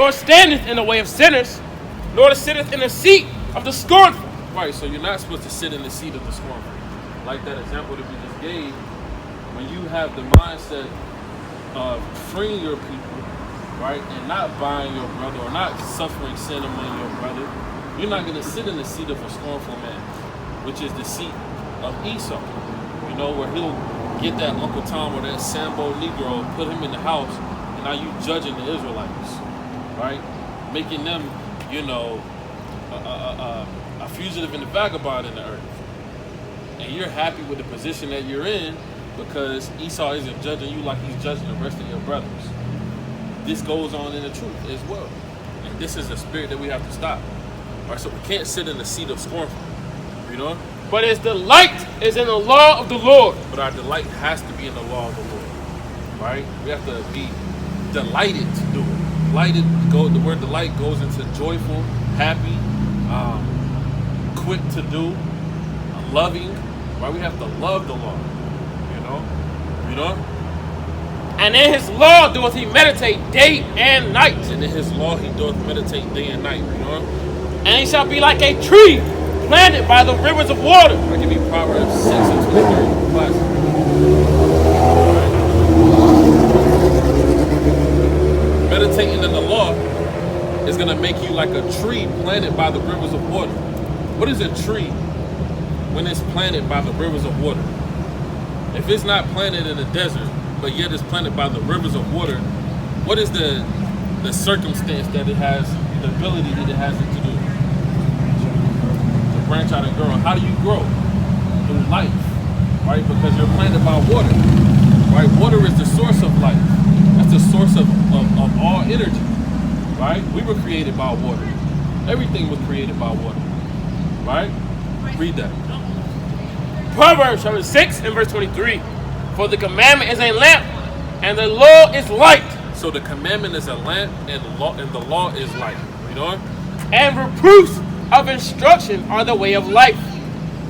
nor standeth in the way of sinners, nor sitteth in the seat of the scornful. Right, so you're not supposed to sit in the seat of the scornful. Like that example that we just gave, when you have the mindset of freeing your people, right, and not buying your brother or not suffering sin among your brother, you're not going to sit in the seat of a scornful man, which is the seat of Esau. You know, where he'll get that Uncle Tom or that Sambo Negro, put him in the house, and now you judging the Israelites, right? Making them, you know, a fugitive and a vagabond in the earth. And you're happy with the position that you're in because Esau isn't judging you like he's judging the rest of your brothers. This goes on in the truth as well. And this is a spirit that we have to stop. All right, so we can't sit in the seat of scornful, you know? But his delight is in the law of the Lord. But our delight has to be in the law of the Lord, right? We have to be delighted to do it. Delighted, the word delight goes into joyful, happy, quick to do, loving, right? We have to love the law, you know? And in his law doeth he meditate day and night. And in his law he doeth meditate day and night, you know? And he shall be like a tree planted by the rivers of water. I give you Proverbs 6 and 23 classic. Meditating in the law is going to make you like a tree planted by the rivers of water. What is a tree when it's planted by the rivers of water? If it's not planted in the desert, but yet it's planted by the rivers of water, what is the circumstance that it has, the ability that it has it to do? To branch out and grow. How do you grow? Through life, right? Because you're planted by water, right? Water is the source of life. That's the source of all energy, right? We were created by water. Everything was created by water, right? Read that. Proverbs chapter 6 and verse 23. For the commandment is a lamp, and the law is light. So the commandment is a lamp, and the law is light. You know? And reproofs of instruction are the way of life,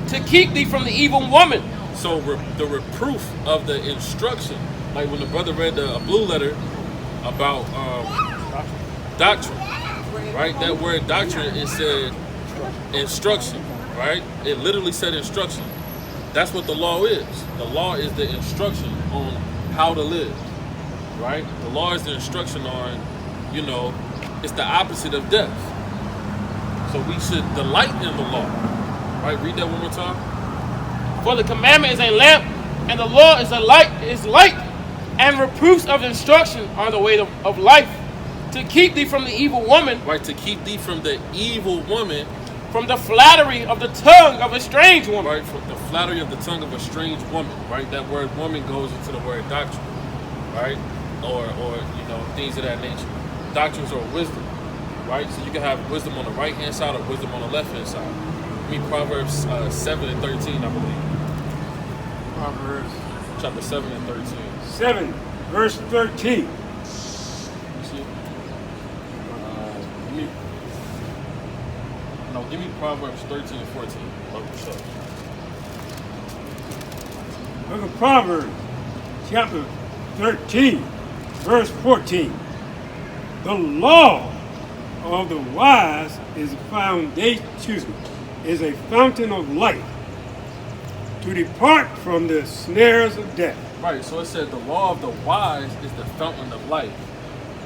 to keep thee from the evil woman. So the reproof of the instruction, like when the brother read a blue letter about doctrine, right? That word doctrine, it said instruction, right? It literally said instruction. That's what the law is. The law is the instruction on how to live, right? The law is the instruction on, you know, it's the opposite of death. So we should delight in the law, right? Read that one more time. For the commandment is a lamp, and the law is light, and reproofs of instruction are the way of life, to keep thee from the evil woman. Right, to keep thee from the evil woman. From the flattery of the tongue of a strange woman. Right, from the flattery of the tongue of a strange woman, right? That word woman goes into the word doctrine, right? Or you know, things of that nature. Doctrines or wisdom, right? So you can have wisdom on the right-hand side or wisdom on the left-hand side. I mean, Proverbs 7 and 13, I believe. Proverbs chapter 7 and 13. 7, verse 13. Give me Proverbs 13 and 14. Book of Proverbs, chapter 13, verse 14. The law of the wise is a fountain of life, to depart from the snares of death. Right, so it said the law of the wise is the fountain of life,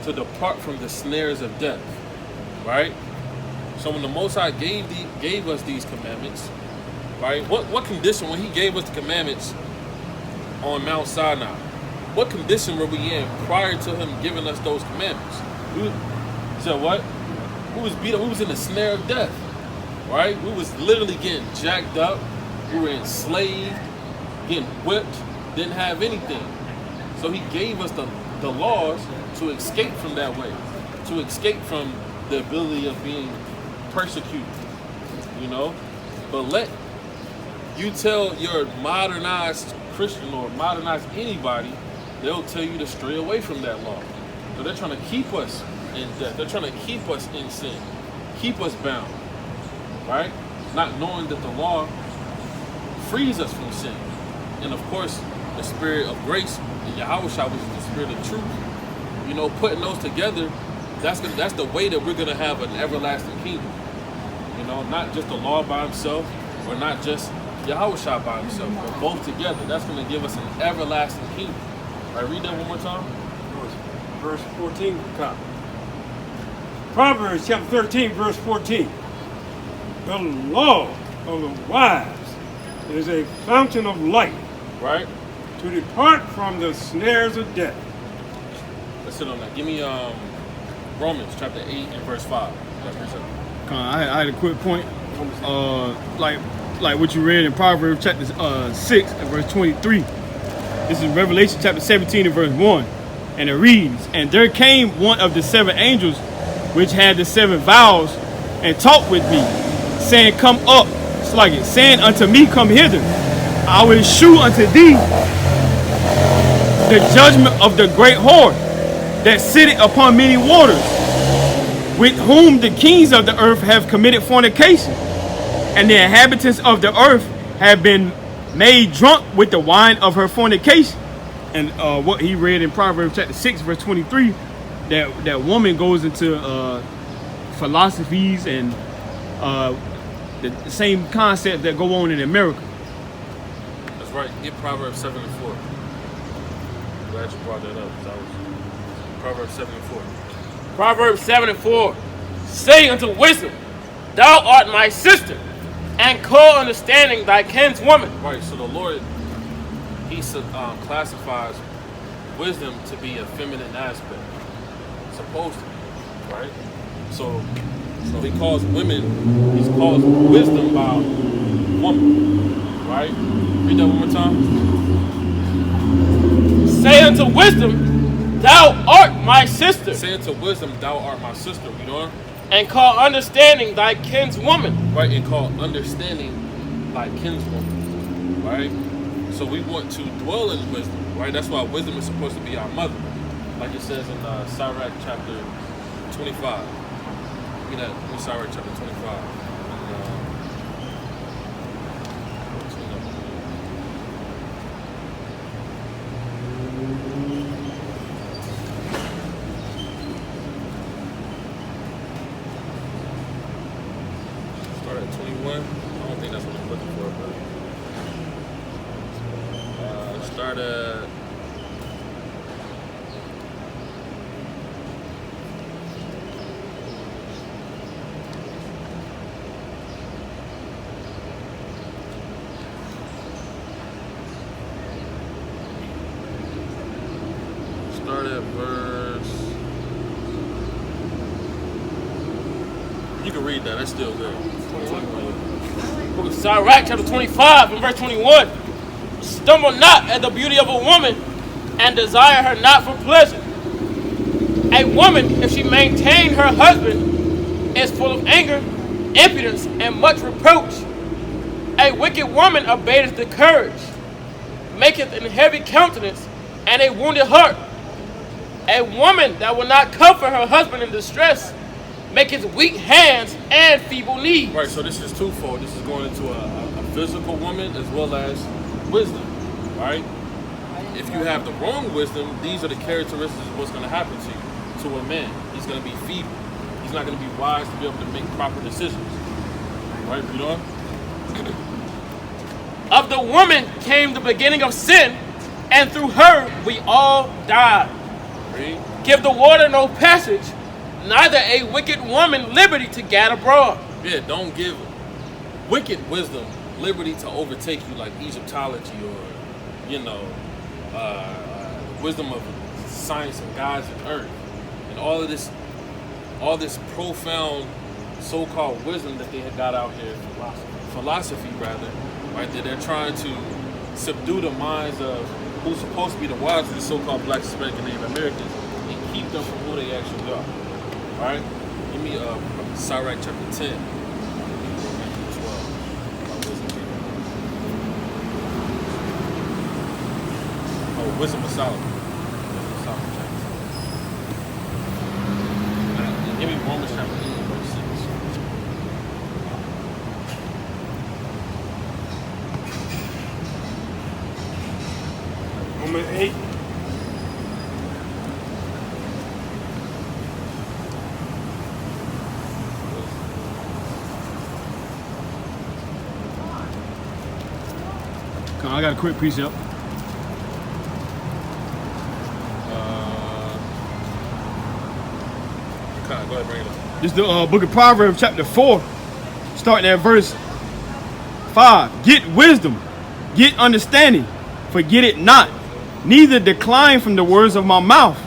to depart from the snares of death, right? So when the Most High gave us these commandments, right? What condition, when he gave us the commandments on Mount Sinai, what condition were we in prior to him giving us those commandments? We said what? We was beat up. We was in the snare of death, right? We was literally getting jacked up. We were enslaved, getting whipped, didn't have anything. So he gave us the laws to escape from that way, to escape from the ability of being persecuted, you know. But let you tell your modernized Christian or modernized anybody, they'll tell you to stray away from that law. So they're trying to keep us in death. They're trying to keep us in sin, keep us bound, right? Not knowing that the law frees us from sin. And of course, the spirit of grace, and Yahweh, which is the spirit of truth, you know, putting those together, that's the way that we're gonna have an everlasting kingdom. You know, not just the law by himself, or not just Yahushua by himself, but both together. That's gonna give us an everlasting kingdom. All right, read that one more time. Verse 14, copy. Proverbs chapter 13, verse 14. The law of the wise is a fountain of light, Right? to depart from the snares of death. Let's sit on that. Give me Romans chapter 8 and verse 5. I had a quick point. Like what you read in Proverbs chapter 6 and verse 23. This is Revelation chapter 17 and verse 1. And it reads, And there came one of the 7 angels which had the 7 vials, and talked with me, saying, Come up, saying unto me, Come hither. I will shew unto thee the judgment of the great whore that sitteth upon many waters, with whom the kings of the earth have committed fornication, and the inhabitants of the earth have been made drunk with the wine of her fornication. And what he read in Proverbs chapter 6 verse 23, that woman goes into philosophies and the same concept that go on in America. That's right. Get Proverbs 7 and 4. Glad you brought that up. That was Proverbs 7 and 4. Proverbs 7 and 4. Say unto wisdom, Thou art my sister, and call understanding thy kinswoman. Right. So the Lord, he classifies wisdom to be a feminine aspect. Supposed to be, right? So he calls wisdom by woman, right? Read that one more time. Say unto wisdom, Thou art my sister. Say unto wisdom, Thou art my sister. You know? And call understanding thy kinswoman. Right, and call understanding thy kinswoman. Right? So we want to dwell in wisdom, right? That's why wisdom is supposed to be our mother. Like it says in Sirach chapter 25. Read that in Sirach chapter 25. Start at 21. I don't think that's what I'm looking for, but start at verse. You can read that. That's still good. 21. Book of Sirach, chapter 25, and verse 21. Stumble not at the beauty of a woman, and desire her not for pleasure. A woman, if she maintain her husband, is full of anger, impudence, and much reproach. A wicked woman abateth the courage, maketh an heavy countenance, and a wounded heart. A woman that will not comfort her husband in distress maketh weak hands and feeble knees. Right, so this is twofold. This is going into a physical woman as well as wisdom, right? If you have the wrong wisdom, these are the characteristics of what's going to happen to you, to a man. He's going to be feeble. He's not going to be wise to be able to make proper decisions. Right, read on. Of the woman came the beginning of sin, and through her we all died. Read. Give the water no passage, neither a wicked woman liberty to gad abroad. Yeah, don't give wicked wisdom liberty to overtake you like Egyptology or, wisdom of science and gods and earth. And all this profound so-called wisdom that they had got out here, philosophy rather, right, that they're trying to subdue the minds of who's supposed to be the wise of the so-called Black, Hispanic, and Native Americans and keep them from who they actually are. All right? Give me Sirach chapter 10. 12. Oh, Wisdom of Solomon. Wisdom of Solomon chapter 10. Give me Romans chapter 8, verse 6. Romans 8. I got a quick precept. Go ahead, bring it up. This is the book of Proverbs, chapter 4, starting at verse 5. Get wisdom, get understanding, forget it not, neither decline from the words of my mouth.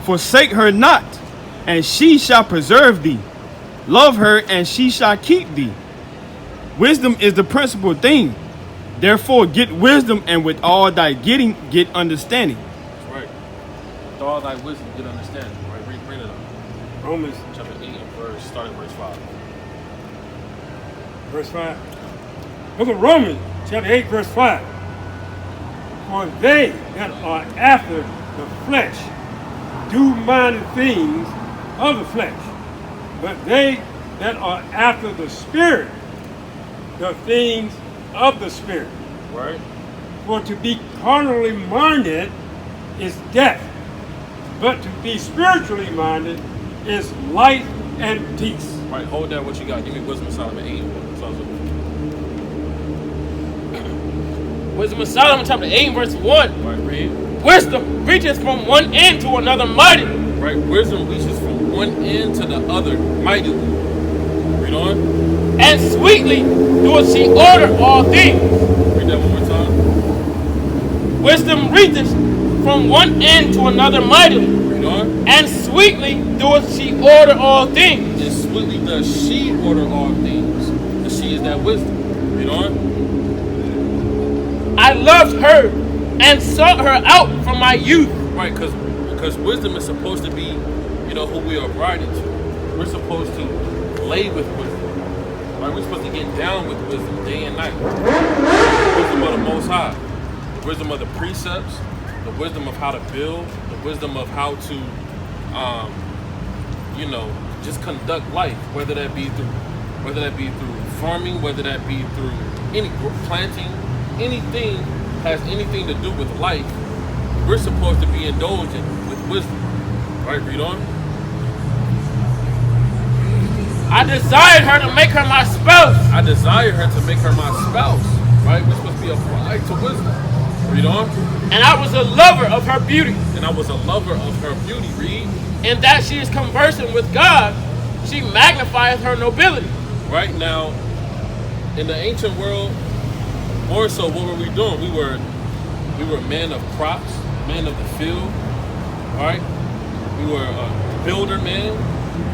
Forsake her not, and she shall preserve thee. Love her, and she shall keep thee. Wisdom is the principal thing. Therefore, get wisdom, and with all thy getting, get understanding. That's right. With all thy wisdom, get understanding. Right? Bring it up. Romans Chapter 8 and starting verse 5. verse 5. Look at Romans chapter 8, verse 5. For they that are after the flesh do mind the things of the flesh, but they that are after the Spirit, the things of the Spirit. Right? For to be carnally minded is death, but to be spiritually minded is life and peace. Right, hold that what you got. Give me Wisdom of Solomon 8. Wisdom of Solomon, chapter 8, verse 1. Right, read. Wisdom reaches from one end to another mightily. Right, wisdom reaches from one end to the other mightily. Read on. And sweetly doeth she order all things. Read that one more time. Wisdom reaches from one end to another mightily. Read on. And sweetly doeth she order all things. And sweetly does she order all things. And she is that wisdom. Read on. I loved her and sought her out from my youth. Right, because wisdom is supposed to be, who we are brought into. We're supposed to lay with wisdom. Right, we're supposed to get down with wisdom day and night. The wisdom of the Most High. The wisdom of the precepts. The wisdom of how to build. The wisdom of how to, just conduct life. Whether that be through farming, whether that be through any planting, anything has anything to do with life. We're supposed to be indulgent with wisdom. Right, read on. I desired her to make her my spouse. I desire her to make her my spouse. Right? We're supposed to be a bride to wisdom. Read on. And I was a lover of her beauty. And I was a lover of her beauty. Read. In that she is conversant with God, she magnifieth her nobility. Right now, in the ancient world, more so, what were we doing? We were men of crops, men of the field. Right? We were builder men.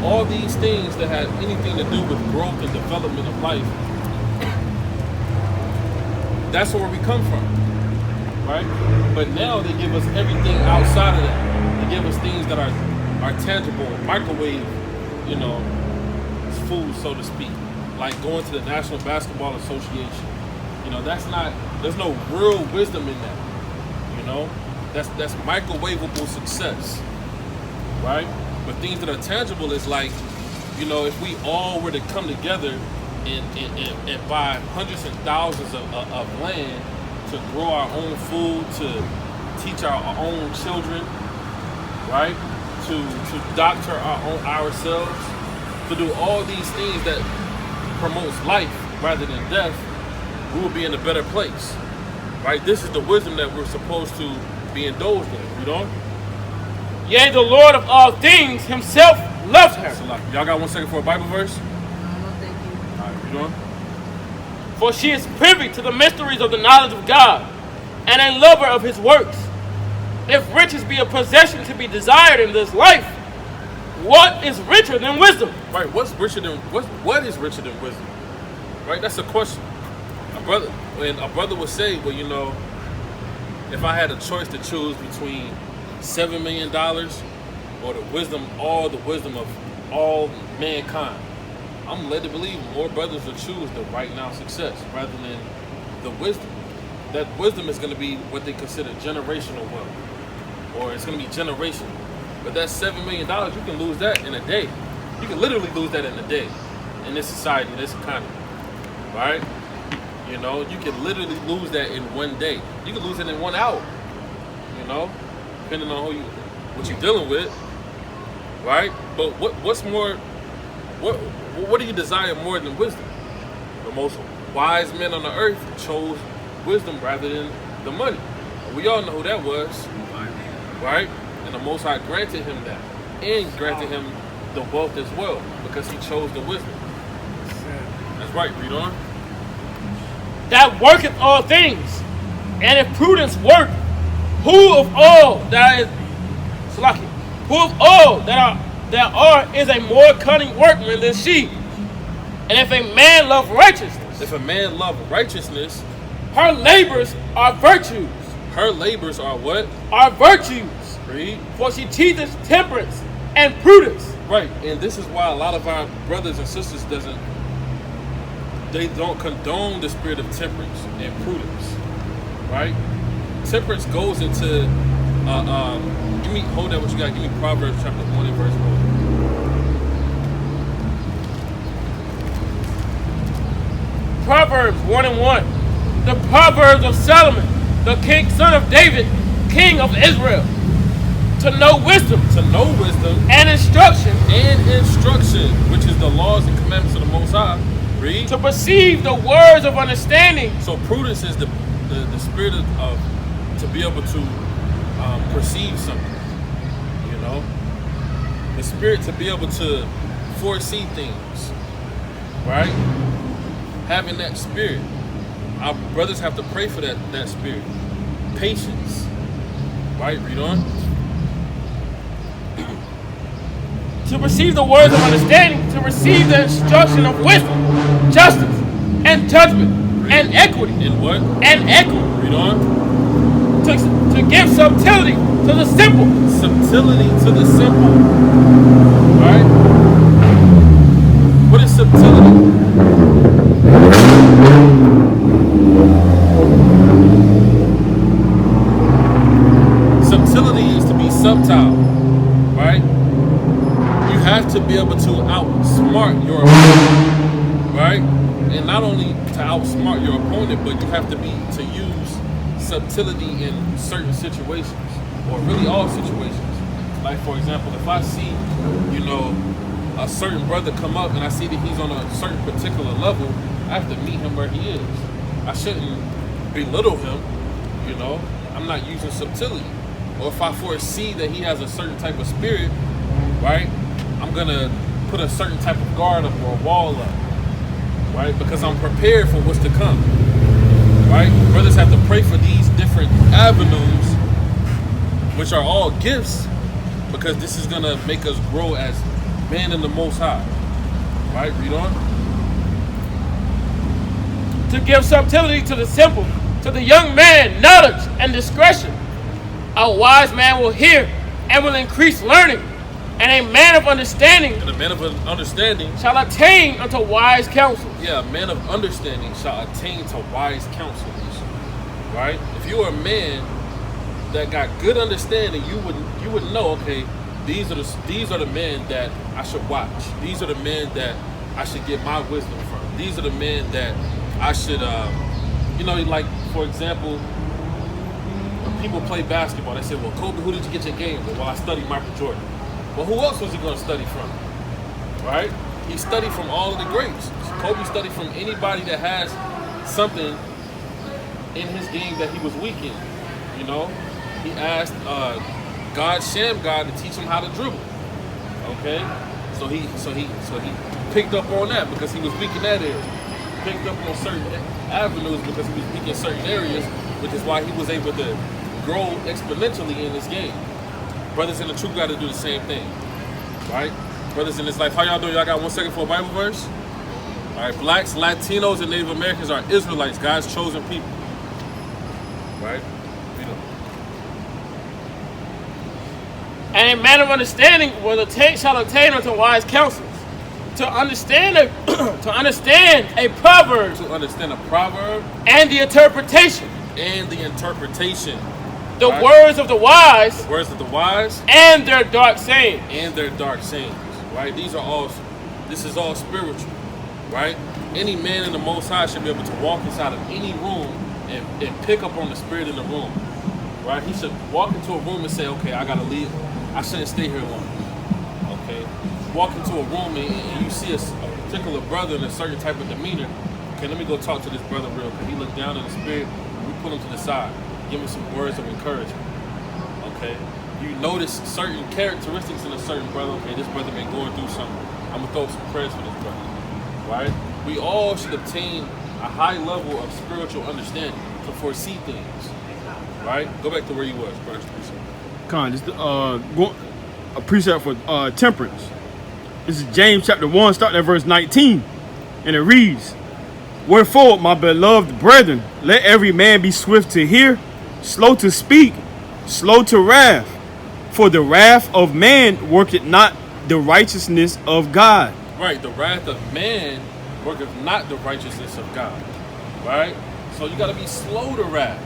All these things that had anything to do with growth and development of life. That's where we come from, right? But now they give us everything outside of that. They give us things that are tangible, microwave, food, so to speak. Like going to the National Basketball Association. There's no real wisdom in that. That's microwavable success, right? But things that are tangible is like, if we all were to come together and buy hundreds and thousands of land to grow our own food, to teach our own children, right? To doctor ourselves, to do all these things that promotes life rather than death, we will be in a better place, right? This is the wisdom that we're supposed to be indulged in, Yea, the Lord of all things himself loved her. Y'all got 1 second for a Bible verse? No, thank you. All right, read on. For she is privy to the mysteries of the knowledge of God, and a lover of his works. If riches be a possession to be desired in this life, what is richer than wisdom? Right, what is richer than wisdom? Right, that's a question. A brother would say, well, if I had a choice to choose between $7 million or all the wisdom of all mankind, I'm led to believe more brothers will choose the right now success rather than the wisdom. That wisdom is going to be what they consider generational wealth, or it's going to be generational. But that $7 million, you can lose that in a day. You can literally lose that in a day in this society, in this economy, right? You can literally lose that in one day. You can lose it in 1 hour, depending on what you're dealing with, right? But what's more, what do you desire more than wisdom? The most wise men on the earth chose wisdom rather than the money. And we all know who that was, right? And the Most High granted him that, and granted him the wealth as well, because he chose the wisdom. That's right, read on. That worketh all things. And if prudence work, who of all that is Salaki, who of all that are is a more cunning workman than she? And if a man love righteousness, If a man love righteousness, her labors are virtues. her labors are what? Are virtues. Read. For she teaches temperance and prudence. Right, and this is why a lot of our brothers and sisters don't condone the spirit of temperance and prudence, right? Temperance goes into, hold that what you got, give me Proverbs chapter 1 and verse 1. Proverbs 1 and 1. The Proverbs of Solomon, the king, son of David, king of Israel. To know wisdom. To know wisdom. And instruction. And instruction, which is the laws and commandments of the Most High. Read. To perceive the words of understanding. So prudence is the spirit of to be able to perceive something. You know? The spirit to be able to foresee things. Right? Having that spirit. Our brothers have to pray for that spirit. Patience. Right? Read on. To receive the words of understanding, to receive the instruction of wisdom, justice, and judgment, and equity. And what? And equity. Read on. To give subtlety to the simple. Subtlety to the simple. Right? What is subtlety? Subtlety is to be subtle. Right? You have to be able to outsmart your opponent, right? And not only to outsmart your opponent, but you have to use subtlety in certain situations, or really all situations. Like, for example, if I see, a certain brother come up and I see that he's on a certain particular level, I have to meet him where he is. I shouldn't belittle him, I'm not using subtlety. Or if I foresee that he has a certain type of spirit, right? I'm gonna put a certain type of guard up or a wall up, right? Because I'm prepared for what's to come, right? Brothers have to pray for these different avenues, which are all gifts, because this is gonna make us grow as men in the Most High, right? Read on. To give subtlety to the simple, to the young man knowledge and discretion. A wise man will hear and will increase learning. And a man of understanding shall attain unto wise counsel. Yeah, a man of understanding shall attain to wise counsel. Right? If you are a man that got good understanding, you would know, okay, these are the men that I should watch. These are the men that I should get my wisdom from. These are the men that I should like, for example, when people play basketball, they say, well, Kobe, who did you get your game with? Well, I studied Michael Jordan. Well, who else was he going to study from? Right? He studied from all of the greats. Kobe studied from anybody that has something in his game that he was weak in. He asked God to teach him how to dribble. Okay? So he picked up on that because he was weak in that area. Picked up on certain avenues because he was weak in certain areas, which is why he was able to grow exponentially in this game. Brothers in the truth got to do the same thing, right? Brothers in this life, how y'all doing? Y'all got 1 second for a Bible verse? All right, blacks, Latinos, and Native Americans are Israelites, God's chosen people, right? And a man of understanding shall attain unto wise counsels. To understand a proverb. To understand a proverb. And the interpretation. The right? words of the wise. The words of the wise. And their dark sayings. Right? This is all spiritual. Right? Any man in the Most High should be able to walk inside of any room and pick up on the spirit in the room. Right? He should walk into a room and say, okay, I gotta leave. I shouldn't stay here long. Okay? Walk into a room and you see a particular brother in a certain type of demeanor. Okay, let me go talk to this brother real quick. He looked down in the spirit. pull them to the side, give them some words of encouragement. Okay, you notice certain characteristics in a certain brother. Okay, this brother been going through something. I'm gonna throw up some prayers for this brother. Right? We all should obtain a high level of spiritual understanding to foresee things. Right? Go back to where you was, brother. Con, this a precept for temperance. This is James chapter 1, starting at verse 19, and it reads, "Wherefore, my beloved brethren, let every man be swift to hear, slow to speak, slow to wrath. For the wrath of man worketh not the righteousness of God." Right, the wrath of man worketh not the righteousness of God. Right? So you got to be slow to wrath.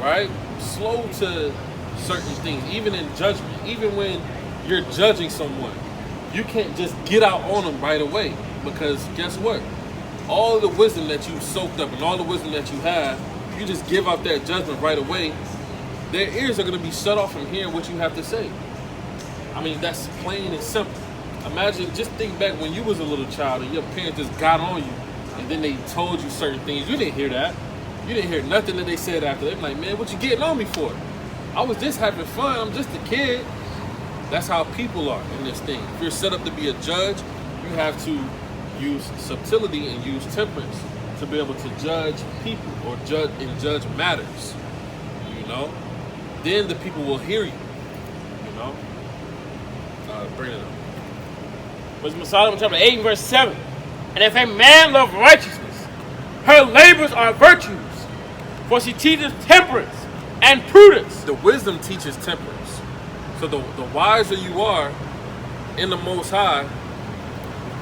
Right? Slow to certain things, even in judgment. Even when you're judging someone, you can't just get out on them right away, because guess what? All the wisdom that you soaked up and all the wisdom that you have, you just give out that judgment right away, their ears are going to be shut off from hearing what you have to say. I mean, that's plain and simple. Imagine, just think back when you was a little child and your parents just got on you and then they told you certain things. You didn't hear that. You didn't hear nothing that they said after. They be like, man, what you getting on me for? I was just having fun. I'm just a kid. That's how people are in this thing. If you're set up to be a judge, you have to use subtlety and use temperance to be able to judge people or judge matters. You know? Then the people will hear you. You know? Bring it up. Wisdom of Solomon chapter 8 and verse 7. "And if a man love righteousness, her labors are virtues, for she teaches temperance and prudence." The wisdom teaches temperance. So the wiser you are in the Most High,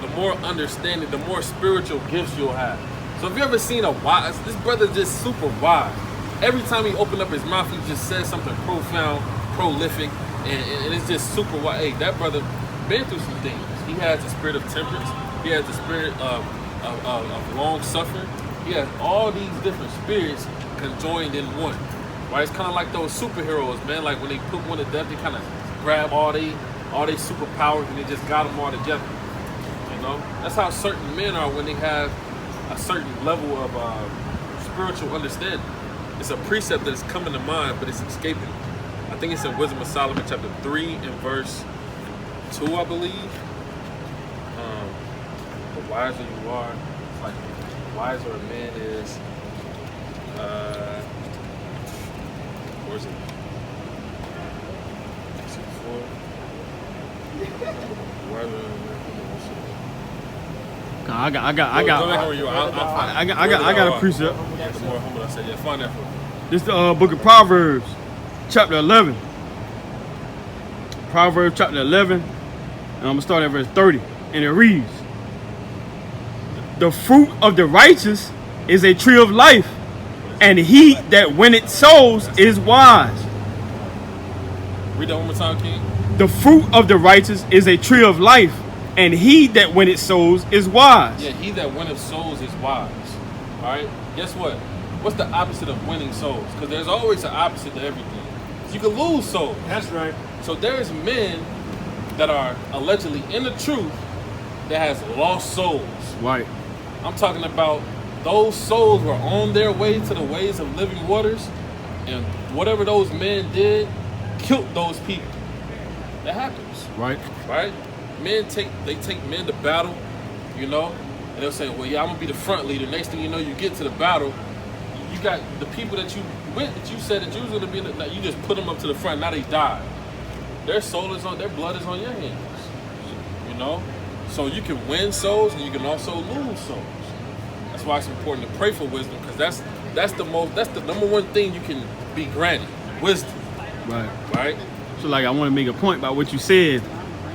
the more understanding, the more spiritual gifts you'll have. So have you ever seen a wise, this brother just super wise. Every time he opened up his mouth, he just said something profound, prolific, and it's just super wise. Hey, that brother been through some things. He has the spirit of temperance. He has the spirit of long suffering. He has all these different spirits conjoined in one. Right? It's kind of like those superheroes, man. Like when they put one to death, they kind of grab all they superpowers and they just got them all together. You know, that's how certain men are when they have a certain level of spiritual understanding. It's a precept that is coming to mind, but it's escaping. I think it's in Wisdom of Solomon chapter 3 and verse 2, I believe. The wiser you are, it's like the wiser a man is. Where's it? 64. Wiser I got a precept. The more humble I said, yeah, find that for me. This is the book of Proverbs, chapter 11. Proverbs chapter 11, and I'm going to start at verse 30. And it reads, "The fruit of the righteous is a tree of life, and he that winneth souls is wise." Read that one more time, King. "The fruit of the righteous is a tree of life, and he that winneth souls is wise." Yeah, he that winneth souls is wise. All right? Guess what? What's the opposite of winning souls? Because there's always an opposite to everything. You can lose souls. That's right. So there's men that are allegedly in the truth that has lost souls. Right. I'm talking about those souls were on their way to the ways of living waters, and whatever those men did killed those people. That happens. Right. Right? Men take men to battle, you know, and they'll say, well, yeah, I'm gonna be the front leader. Next thing you know, you get to the battle, you got the people that you went, that you said that you was gonna be in the, you just put them up to the front, now they died. Their soul is on, their blood is on your hands. You know? So you can win souls and you can also lose souls. That's why it's important to pray for wisdom, because that's the number one thing you can be granted. Wisdom. Right. Right? So like I want to make a point about what you said.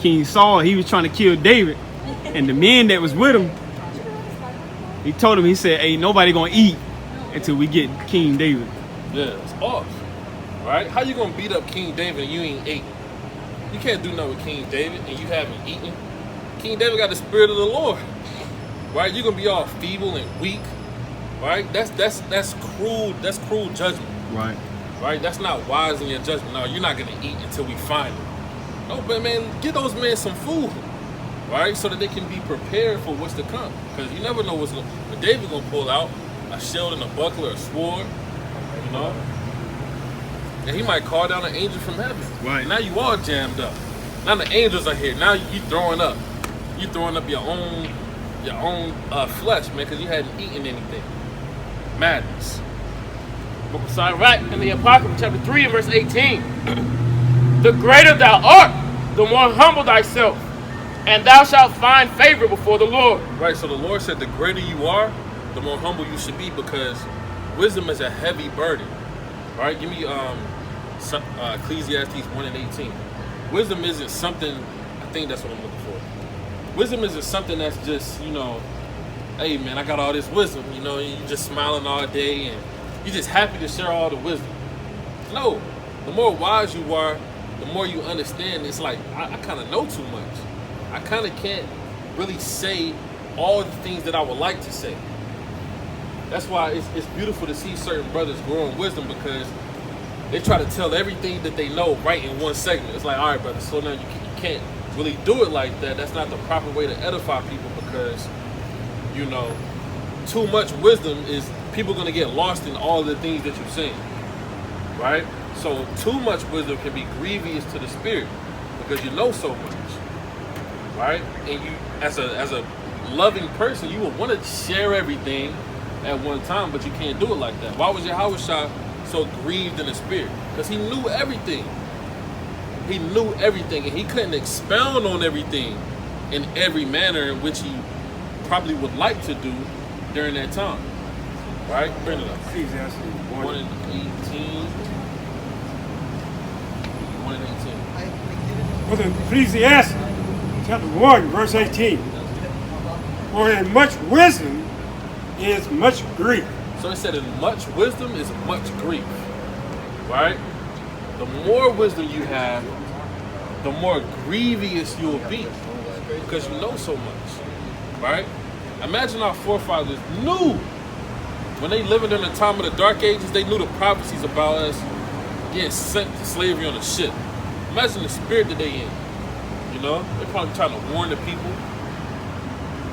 King Saul, he was trying to kill David, and the men that was with him, he told him, he said, "Hey, nobody gonna eat until we get King David." Yeah, it's off. Right? How you gonna beat up King David and you ain't ate? You can't do nothing with King David and you haven't eaten. King David got the spirit of the Lord. Right? You're gonna be all feeble and weak. Right? That's cruel judgment. Right. Right? That's not wise in your judgment. No, you're not gonna eat until we find him. No, but man, give those men some food. Right? So that they can be prepared for what's to come. Because you never know what David gonna pull out. A shield and a buckler, a sword. You know? And he might call down an angel from heaven. Right. Now you all jammed up. Now the angels are here. Now you throwing up. You throwing up your own flesh, man, because you hadn't eaten anything. Madness. Book of Sirach in the Apocrypha, chapter 3 and verse 18. The greater thou art, the more humble thyself, and thou shalt find favor before the Lord. Right, so the Lord said the greater you are, the more humble you should be, because wisdom is a heavy burden. All right, give me Ecclesiastes 1 and 18. Wisdom isn't something, I think that's what I'm looking for. Wisdom isn't something that's just, you know, hey man, I got all this wisdom, you know, and you're just smiling all day and you're just happy to share all the wisdom. No, the more wise you are, the more you understand. It's like, I kind of know too much. I kind of can't really say all the things that I would like to say. That's why it's beautiful to see certain brothers grow in wisdom, because they try to tell everything that they know right in one segment. It's like, all right, brother, slow down. You can't really do it like that. That's not the proper way to edify people, because, you know, too much wisdom is people going to get lost in all the things that you're saying, right? So too much wisdom can be grievous to the spirit because you know so much, right? And you, as a loving person, you would want to share everything at one time, but you can't do it like that. Why was Yahushua so grieved in the spirit? Because he knew everything. He knew everything, and he couldn't expound on everything in every manner in which he probably would like to do during that time. Right? Bring it up. Ecclesiastes 1 and 18. 1 and 18. For the Ecclesiastes, chapter 1, verse 18. For in much wisdom is much grief. So it said, in much wisdom is much grief. Right? The more wisdom you have, the more grievous you'll be, because you know so much. Right? Imagine our forefathers knew, when they lived in the time of the Dark Ages, they knew the prophecies about us getting sent to slavery on a ship. Imagine the spirit that they in. You know? They're probably trying to warn the people.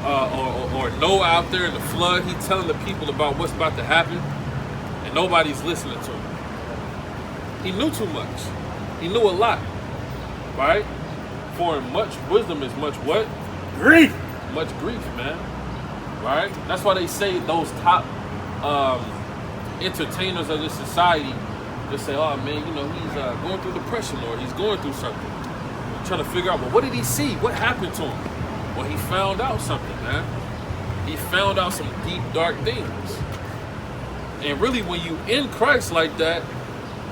Or Noah out there in the flood, he's telling the people about what's about to happen, and nobody's listening to him. He knew too much. He knew a lot. Right? For much wisdom is much what? Grief. Much grief, man. Right? That's why they say those top entertainers of this society, they say, oh man, you know, he's going through depression, or he's going through something. I'm trying to figure out, well, what did he see? What happened to him? Well, he found out something, man. He found out some deep, dark things. And really, when you in Christ like that,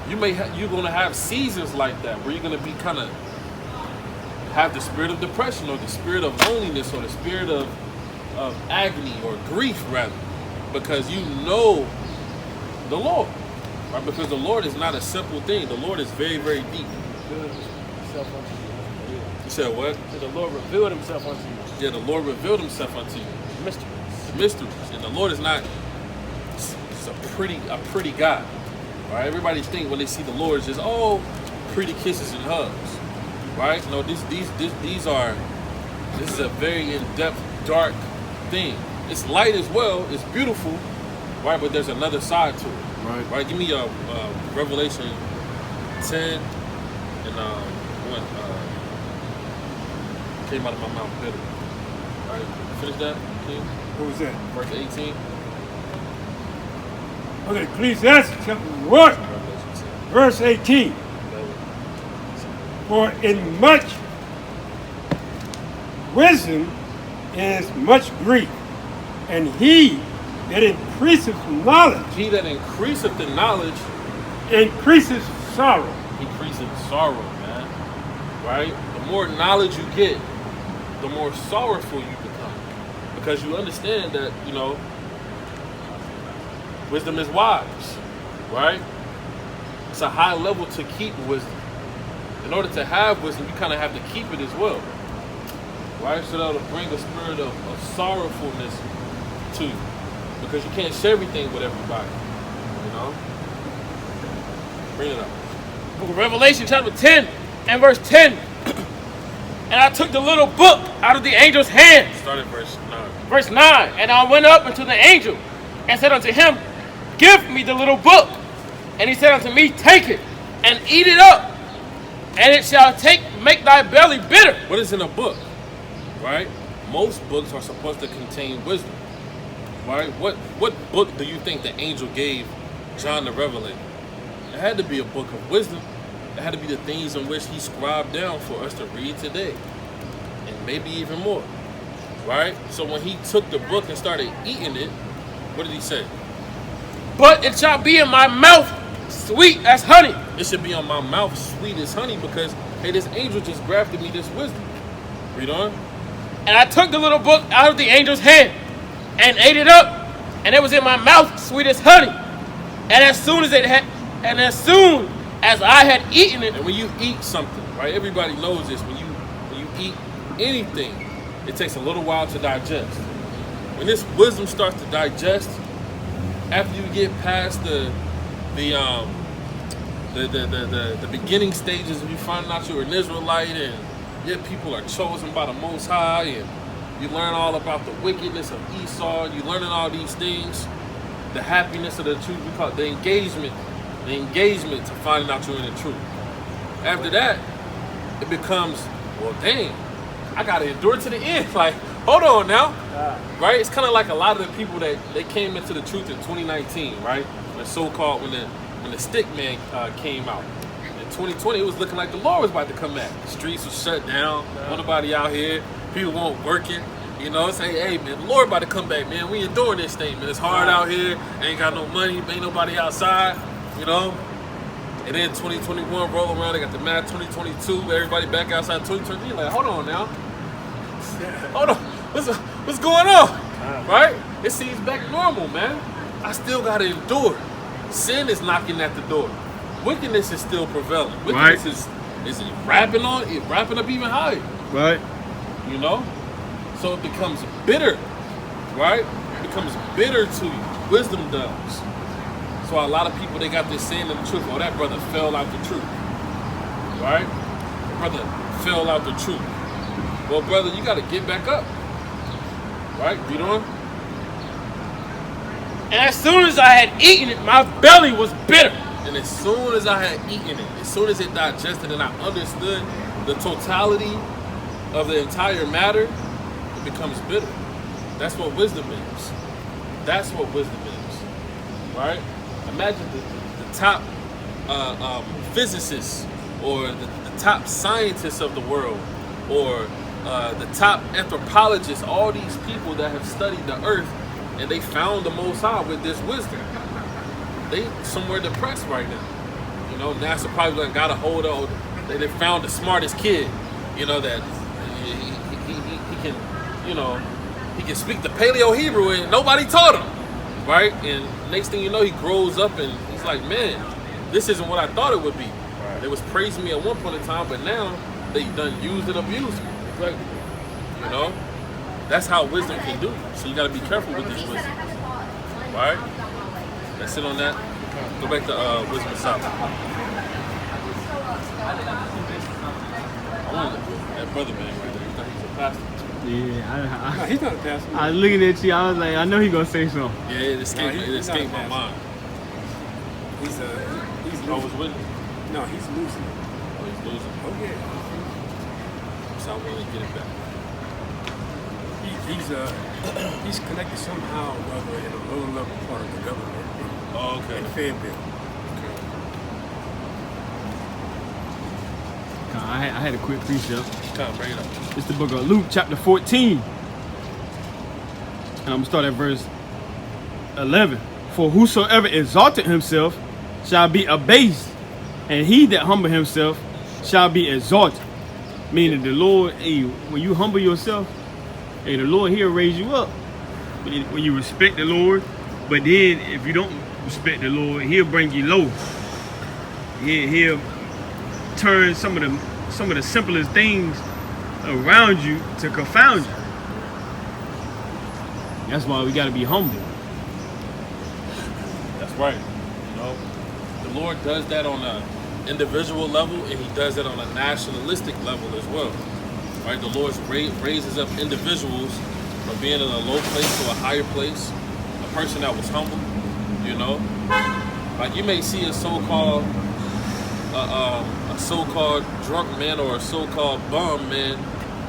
you're gonna have seasons like that where you're gonna be kind of have the spirit of depression, or the spirit of loneliness, or the spirit of agony, or grief rather, because you know the Lord, right? Because the Lord is not a simple thing. The Lord is very, very deep. You said what? So the Lord revealed himself unto you. Yeah, the Lord revealed himself unto you. Mysteries. Mysteries. And the Lord is not a pretty God. All right, everybody think when they see the Lord is just, oh, pretty kisses and hugs. Right? No, this is a very in-depth, dark thing. It's light as well, it's beautiful, right? But there's another side to it. Right? Give me Revelation 10 and what came out of my mouth bitter. All right, finish that, King. What was that? Verse 18. Okay, Ecclesiastes chapter 1, verse 18. For in much wisdom is much grief, and he that increaseth knowledge He that increaseth in knowledge increases sorrow. increaseth sorrow, man. Right? The more knowledge you get, the more sorrowful you become. Because you understand that, you know, wisdom is wise, right? It's a high level to keep wisdom. In order to have wisdom, you kind of have to keep it as well, right? So that'll bring a spirit of sorrowfulness to you, because you can't share everything with everybody, you know? Bring it up. Book of Revelation, chapter 10 and verse 10. And I took the little book out of the angel's hand. Start at verse 9. Verse 9. And I went up unto the angel and said unto him, give me the little book. And he said unto me, take it, and eat it up, and it shall make thy belly bitter. What is in a book, right? Most books are supposed to contain wisdom, right? What book do you think the angel gave John the Revelator? It had to be a book of wisdom. It had to be the things in which he scribed down for us to read today, and maybe even more, right? So when he took the book and started eating it, what did he say? But it shall be in my mouth sweet as honey. It should be on my mouth sweet as honey because, hey, this angel just grafted me this wisdom. Read on. And I took the little book out of the angel's hand and ate it up, and it was in my mouth sweet as honey. And as soon as I had eaten it. And when you eat something, right? Everybody knows this. When you eat anything, it takes a little while to digest. When this wisdom starts to digest, after you get past the beginning stages of you finding out you're an Israelite and your people are chosen by the Most High, and you learn all about the wickedness of Esau, and you learning all these things, the happiness of the truth, we call it the engagement to finding out you're in the truth. After that, it becomes, well, dang, I gotta endure to the end. Like, hold on now, right? It's kind of like a lot of the people that they came into the truth in 2019, right? When the stick man came out. In 2020, it was looking like the Lord was about to come back. The streets was shut down, nobody out here, people weren't working. You know, say, hey man, the Lord about to come back, man. We enduring this thing, man. It's hard out here, ain't got no money, ain't nobody outside, you know. And then 2021 roll around, they got the mad 2022, everybody back outside 2023. Like, hold on now. Hold on. What's going on? Right? It seems back normal, man. I still gotta endure. Sin is knocking at the door. Wickedness is still prevailing. Wickedness is wrapping up even higher. Right. You know? So it becomes bitter. Right? It becomes bitter to you. Wisdom does. So a lot of people, they got this saying in the truth, oh, that brother fell out the truth. Right? That brother fell out the truth. Well, brother, you got to get back up. Right? Read on. And as soon as I had eaten it, my belly was bitter. And as soon as I had eaten it, as soon as it digested and I understood the totality of the entire matter, it becomes bitter. That's what wisdom is. That's what wisdom is. Right? Imagine the top physicists or the top scientists of the world or the top anthropologists, all these people that have studied the earth and they found the Most High with this wisdom. They somewhere depressed right now. You know, NASA probably got a hold of, they found the smartest kid, you know, that he can, you know, he can speak the Paleo Hebrew and nobody taught him, right? And next thing you know, he grows up and he's like, man, this isn't what I thought it would be. Right. They was praising me at one point in time, but now they done used and abused me. Like, you know, that's how wisdom can do. So you got to be careful with this wisdom. All right? That's it on that. Go back to Wisdom of Solomon. That brother man right there, he thought he was a pastor. Yeah, No, he's not a pastor. I was looking at you, I was like, I know he gonna say something. Yeah, it escaped my mind. He's I was losing. with him. No, he's losing. Oh, he's losing. Oh yeah. So I want to get it back. He's connected somehow or other in a lower level part of the government. Oh, okay. In Fayetteville. I had a quick precept. Come on, bring it up. It's the book of Luke, chapter 14. And I'm gonna start at verse 11. For whosoever exalted himself shall be abased, and he that humble himself shall be exalted. Meaning the Lord, hey, when you humble yourself, hey, the Lord, he'll raise you up. When you respect the Lord, but then if you don't respect the Lord, he'll bring you low. He'll turn some of the simplest things around you to confound you. That's why we got to be humble. That's right. You know, the Lord does that on an individual level, and he does that on a nationalistic level as well. Right? The Lord raises up individuals from being in a low place to a higher place. A person that was humble, you know. Like you may see a so-called drunk man or a so-called bum man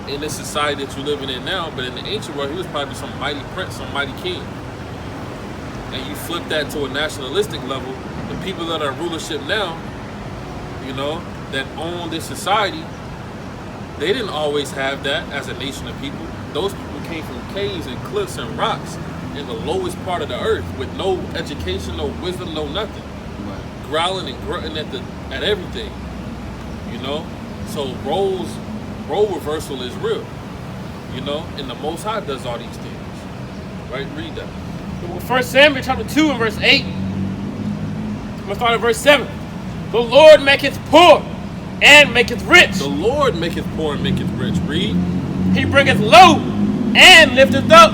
in this society that you're living in now, but in the ancient world, he was probably some mighty prince, some mighty king. And you flip that to a nationalistic level, the people that are in rulership now, you know, that own this society, they didn't always have that as a nation of people. Those people came from caves and cliffs and rocks in the lowest part of the earth with no education, no wisdom, no nothing. Right. Growling and grunting at everything, you know? So role reversal is real, you know? And the Most High does all these things, right? Read that. 1 Samuel chapter 2 and verse 8. I'm going to start at verse 7. The Lord maketh poor and maketh rich. The Lord maketh poor and maketh rich. Read. He bringeth low and lifteth up.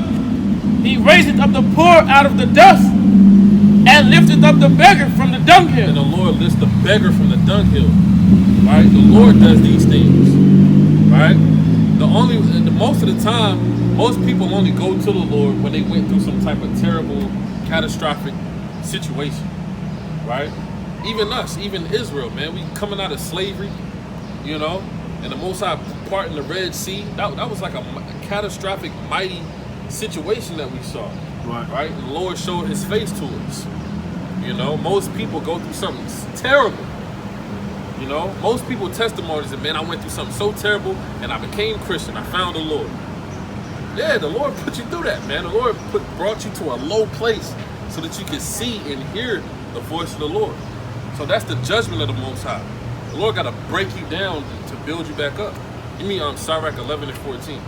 He raiseth up the poor out of the dust and lifteth up the beggar from the dunghill. And the Lord lifts the beggar from the dunghill. Right? The Lord does these things. Right? Most of the time, most people only go to the Lord when they went through some type of terrible, catastrophic situation. Right? Even us, even Israel, man, we coming out of slavery, you know, and the Most High parting the Red Sea. That was like a catastrophic, mighty situation that we saw. Right? And the Lord showed his face to us. You know, most people go through something terrible. You know, most people testimonies that, man, I went through something so terrible and I became Christian. I found the Lord. Yeah, the Lord put you through that, man. The Lord brought you to a low place so that you could see and hear the voice of the Lord. So that's the judgment of the Most High. The Lord got to break you down to build you back up. Give me Sirach 11 and 14.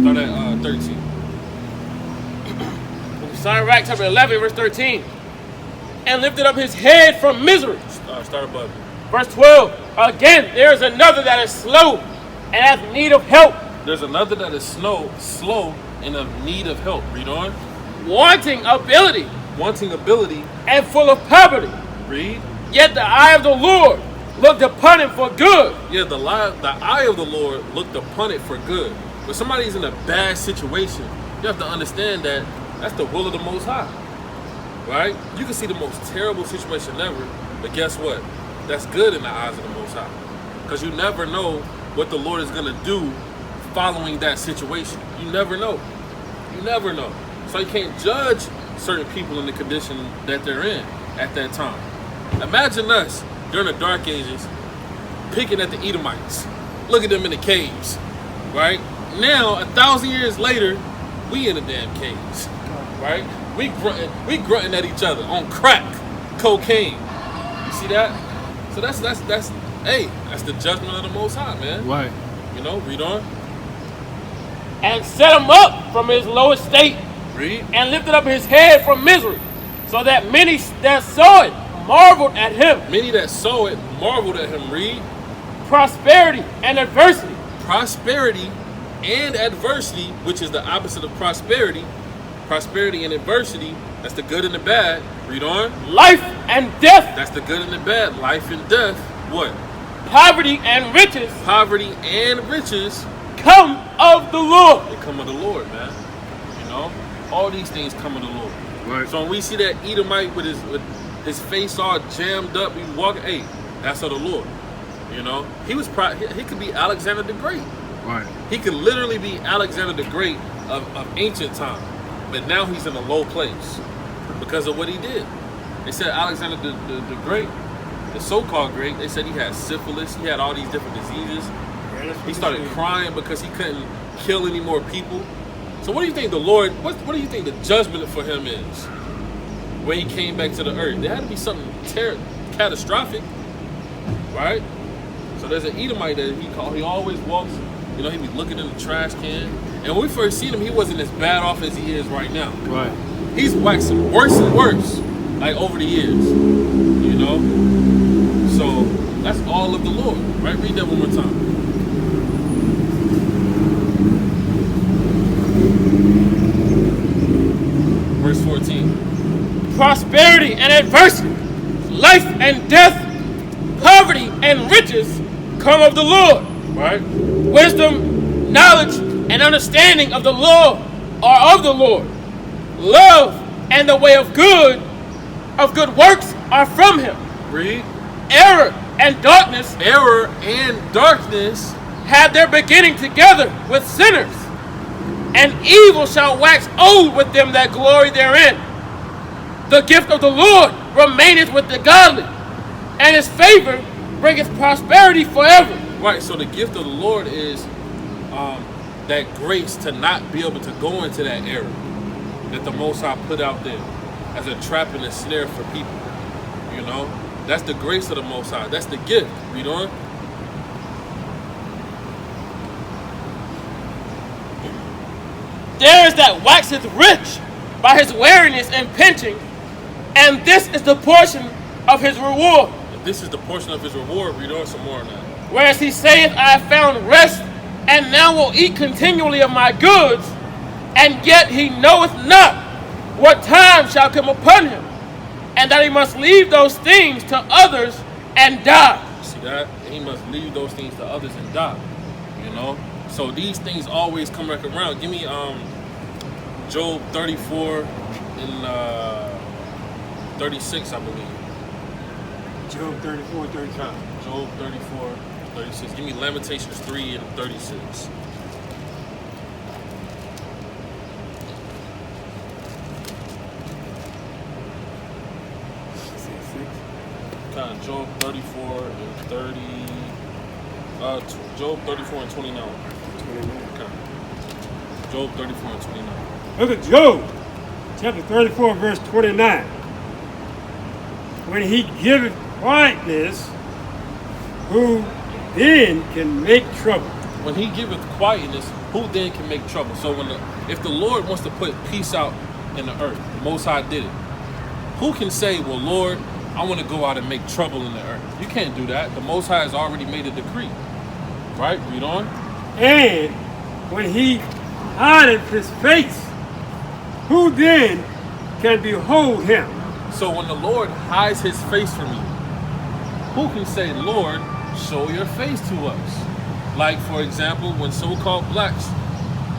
Start at 13. Sirach chapter 11 verse 13. And lifted up his head from misery. Start above it. Verse 12. Again, there is another that is slow and hath need of help. There's another that is slow and of need of help. Read on. Wanting ability. Wanting ability. And full of poverty. Read. Yet the eye of the Lord looked upon him for good. Yeah, the eye of the Lord looked upon it for good. When somebody's in a bad situation, you have to understand that that's the will of the Most High. Right? You can see the most terrible situation ever, but guess what? That's good in the eyes of the Most High. Because you never know what the Lord is going to do following that situation. You never know. You never know. So you can't judge certain people in the condition that they're in at that time. Imagine us during the Dark Ages picking at the Edomites. Look at them in the caves. Right? Now, 1,000 years later, we in the damn caves. Right? We grunting at each other on crack, cocaine. You see that? So that's the judgment of the Most High, man. Right. You know, read on. And set him up from his low estate. Read. And lifted up his head from misery, so that many that saw it marveled at him. Many that saw it marveled at him. Read. Prosperity and adversity. Prosperity and adversity, which is the opposite of prosperity. Prosperity and adversity, that's the good and the bad. Read on. Life and death. That's the good and the bad. Life and death. What? Poverty and riches. Poverty and riches come of the Lord. They come of the Lord, man. You know? All these things come of the Lord. Right. So when we see that Edomite with his face all jammed up, we walk, hey, that's of the Lord. You know? He could be Alexander the Great. Right. He could literally be Alexander the Great of ancient time. But now he's in a low place because of what he did. They said Alexander the Great, the so-called great, they said he had syphilis, he had all these different diseases. He started crying because he couldn't kill any more people. So what do you think the Lord, what do you think the judgment for him is when he came back to the earth? There had to be something catastrophic, right? So there's an Edomite that he always walks, you know, he be looking in the trash can. And when we first seen him, he wasn't as bad off as he is right now. Right. He's waxing worse and worse, like over the years, you know? So that's all of the Lord, right? Read that one more time. Verse 14. Prosperity and adversity, life and death, poverty and riches come of the Lord. Right? Wisdom, knowledge, and understanding of the law are of the Lord. Love and the way of good works are from him. Read. Error and darkness have their beginning together with sinners, and evil shall wax old with them that glory therein. The gift of the Lord remaineth with the godly, and his favor bringeth prosperity forever. Right, so the gift of the Lord is that grace to not be able to go into that error that the Most High put out there as a trap and a snare for people. You know, that's the grace of the Most High. That's the gift. Read on. There is that waxeth rich by his weariness and pinching, and this is the portion of his reward. If this is the portion of his reward, read on some more on that. Whereas he saith, I have found rest, and now will eat continually of my goods, and yet he knoweth not what time shall come upon him, and that he must leave those things to others and die. See that? And he must leave those things to others and die. You know? So these things always come back around. Give me Job 34 and 36, I believe. Job 34, 35. Job 34, 36. Give me Lamentations 3 and 36. Job 34 and 30. Job 34 and 29. Okay. Job 34 and 29. Look at Job, chapter 34, verse 29. When he giveth quietness, who then can make trouble? When he giveth quietness, who then can make trouble? So if the Lord wants to put peace out in the earth, the Most High did it. Who can say, well, Lord, I want to go out and make trouble in the earth? You can't do that. The Most High has already made a decree. Right? Read on. And when he hideth his face, who then can behold him? So when the Lord hides his face from you, who can say, Lord, show your face to us? Like, for example, when so-called blacks,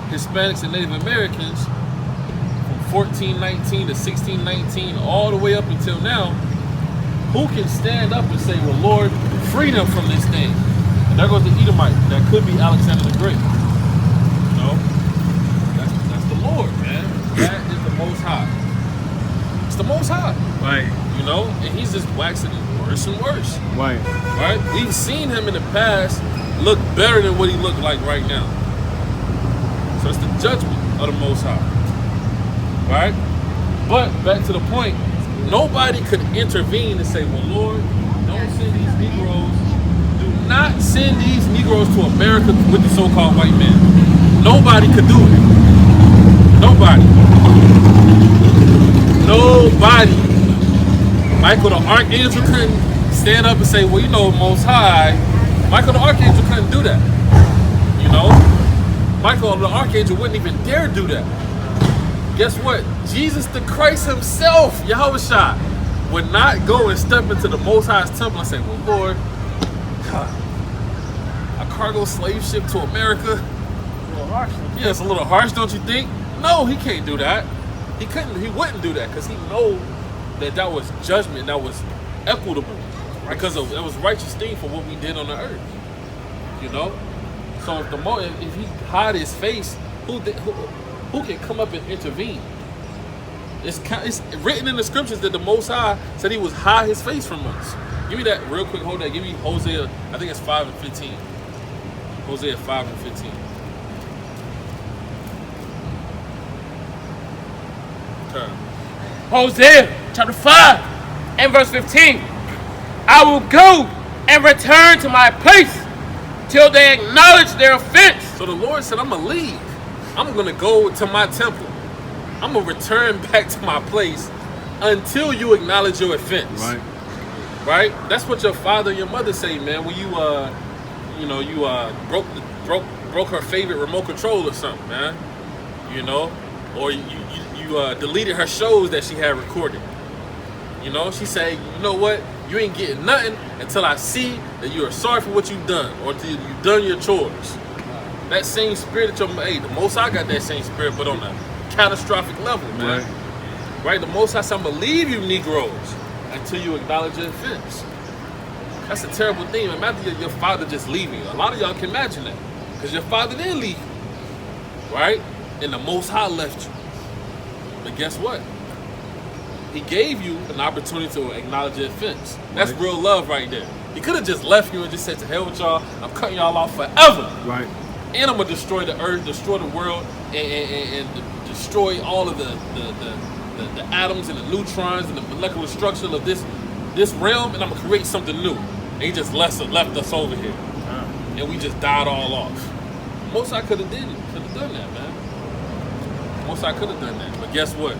Hispanics, and Native Americans, from 1419 to 1619, all the way up until now, who can stand up and say, well, Lord, free them from this thing? And there goes the Edomite. That could be Alexander the Great. You know? That's the Lord, man. That is the Most High. It's the Most High. Right. You know? And he's just waxing worse and worse. Right. Right? We've seen him in the past look better than what he looked like right now. So it's the judgment of the Most High. Right? But back to the point, nobody could intervene and say, well, Lord, don't send these Negroes. Do not send these Negroes to America with the so-called white man. Nobody could do it. Nobody. Nobody. Michael the Archangel couldn't stand up and say, well, you know, Most High. Michael the Archangel couldn't do that. You know? Michael the Archangel wouldn't even dare do that. Guess what? Jesus the Christ himself, Yahushua, would not go and step into the Most High's temple and say, well, Lord, a cargo slave ship to America? A little harsh. Yeah, it's a little harsh, don't you think? No, he can't do that. He wouldn't do that because he knows that was judgment, that was equitable. Because it was righteous thing for what we did on the earth. You know? So if he hide his face, who can come up and intervene? It's written in the scriptures that the Most High said he was hide his face from us. Give me that real quick. Hold that. Give me Hosea. I think it's 5 and 15. Hosea 5 and 15. Turn. Hosea chapter 5 and verse 15. I will go and return to my place till they acknowledge their offense. So the Lord said, I'm going to leave. I'm going to go to my temple. I'm going to return back to my place until you acknowledge your offense. Right. Right? That's what your father and your mother say, man, when you broke her favorite remote control or something, man. You know? Or you deleted her shows that she had recorded. You know? She say, you know what? You ain't getting nothing until I see that you are sorry for what you've done or until you've done your chores. That same spirit that the Most High got that same spirit, but on a catastrophic level, man. Right? The Most High said, I'm gonna leave you Negroes until you acknowledge your offense. That's a terrible thing. Imagine your father just leaving you. A lot of y'all can imagine that. Because your father didn't leave you. Right? And the Most High left you. But guess what? He gave you an opportunity to acknowledge your offense. That's real love right there. He could have just left you and just said, to hell with y'all, I'm cutting y'all off forever. Right. And I'm going to destroy the earth, destroy the world, and destroy all of the atoms and the neutrons and the molecular structure of this realm, and I'm going to create something new. And he just left us over here. And we just died all off. Most I could have done that, man. Most I could have done that. But guess what?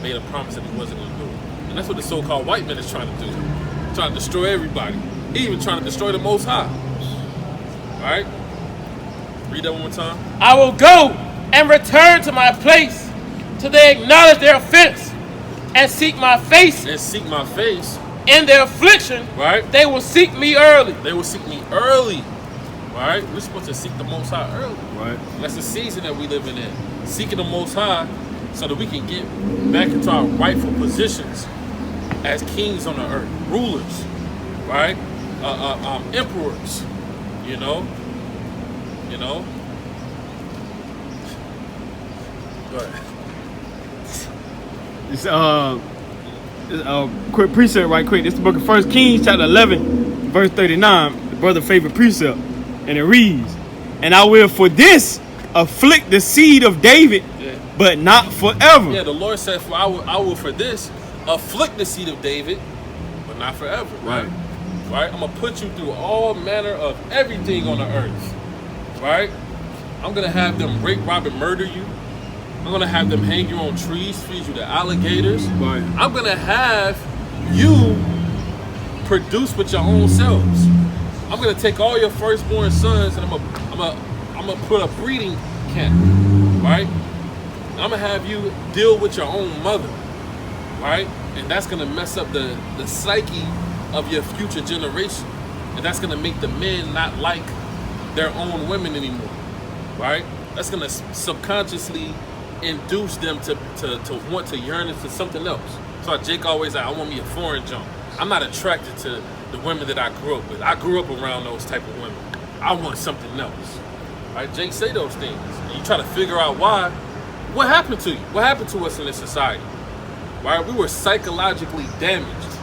Made a promise that he wasn't going to do it. And that's what the so-called white man is trying to do. Trying to destroy everybody. He even trying to destroy the Most High. Alright? Read that one more time. I will go and return to my place till they acknowledge their offense and seek my face. And seek my face. In their affliction, right? They will seek me early. They will seek me early. Right? We're supposed to seek the Most High early. Right. And that's the season that we living in. Seeking the Most High so that we can get back into our rightful positions as kings on the earth, rulers, right? Emperors, you know. Go ahead. It's quick precept right quick. This is the book of 1 Kings chapter 11, verse 39, the brother's favorite precept. And it reads, and I will for this afflict the seed of David, but not forever. Yeah, the Lord said, I will for this afflict the seed of David, but not forever. Right. Right? I'm going to put you through all manner of everything on the earth. Right? I'm going to have them rape, rob, and murder you. I'm going to have them hang you on trees, feed you to alligators. Right. I'm going to have you produce with your own selves. I'm going to take all your firstborn sons and I'm going to put a breeding camp. Right? I'm going to have you deal with your own mother. Right? And that's going to mess up the psyche of your future generation. And that's going to make the men not like their own women anymore. Right? That's going to subconsciously induce them to want to yearn into something else. So Jake always like, I want me a foreign junk. I'm not attracted to the women that I grew up with. I grew up around those type of women. I want something else. Right? Jake say those things. And you try to figure out why. What happened to you? What happened to us in this society? Right? We were psychologically damaged.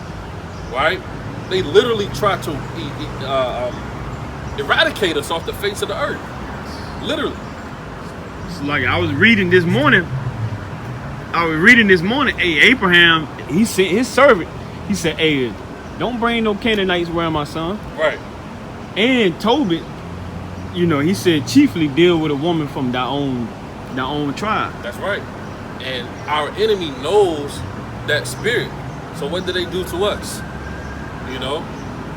Right? They literally tried to eradicate us off the face of the earth. Literally. It's like I was reading this morning. Hey, Abraham, he sent his servant. He said, hey, don't bring no Canaanites around my son. Right. And Tobit, he said, chiefly deal with a woman from thy own tribe. That's right. And our enemy knows that spirit. So what did they do to us?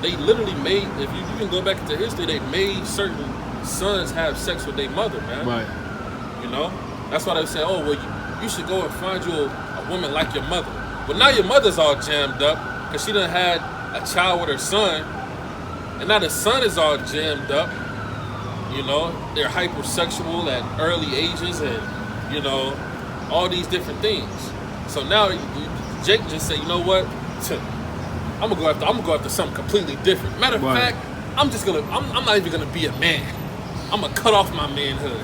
They literally made, if you can go back into history, they made certain sons have sex with their mother, man. Right. That's why they say, oh, well, you should go and find you a woman like your mother. Well, now your mother's all jammed up because she done had a child with her son. And now the son is all jammed up. They're hypersexual at early ages and, all these different things. So now Jake just said, you know what? I'm gonna go after something completely different. Matter of fact, I'm not even gonna be a man. I'm gonna cut off my manhood.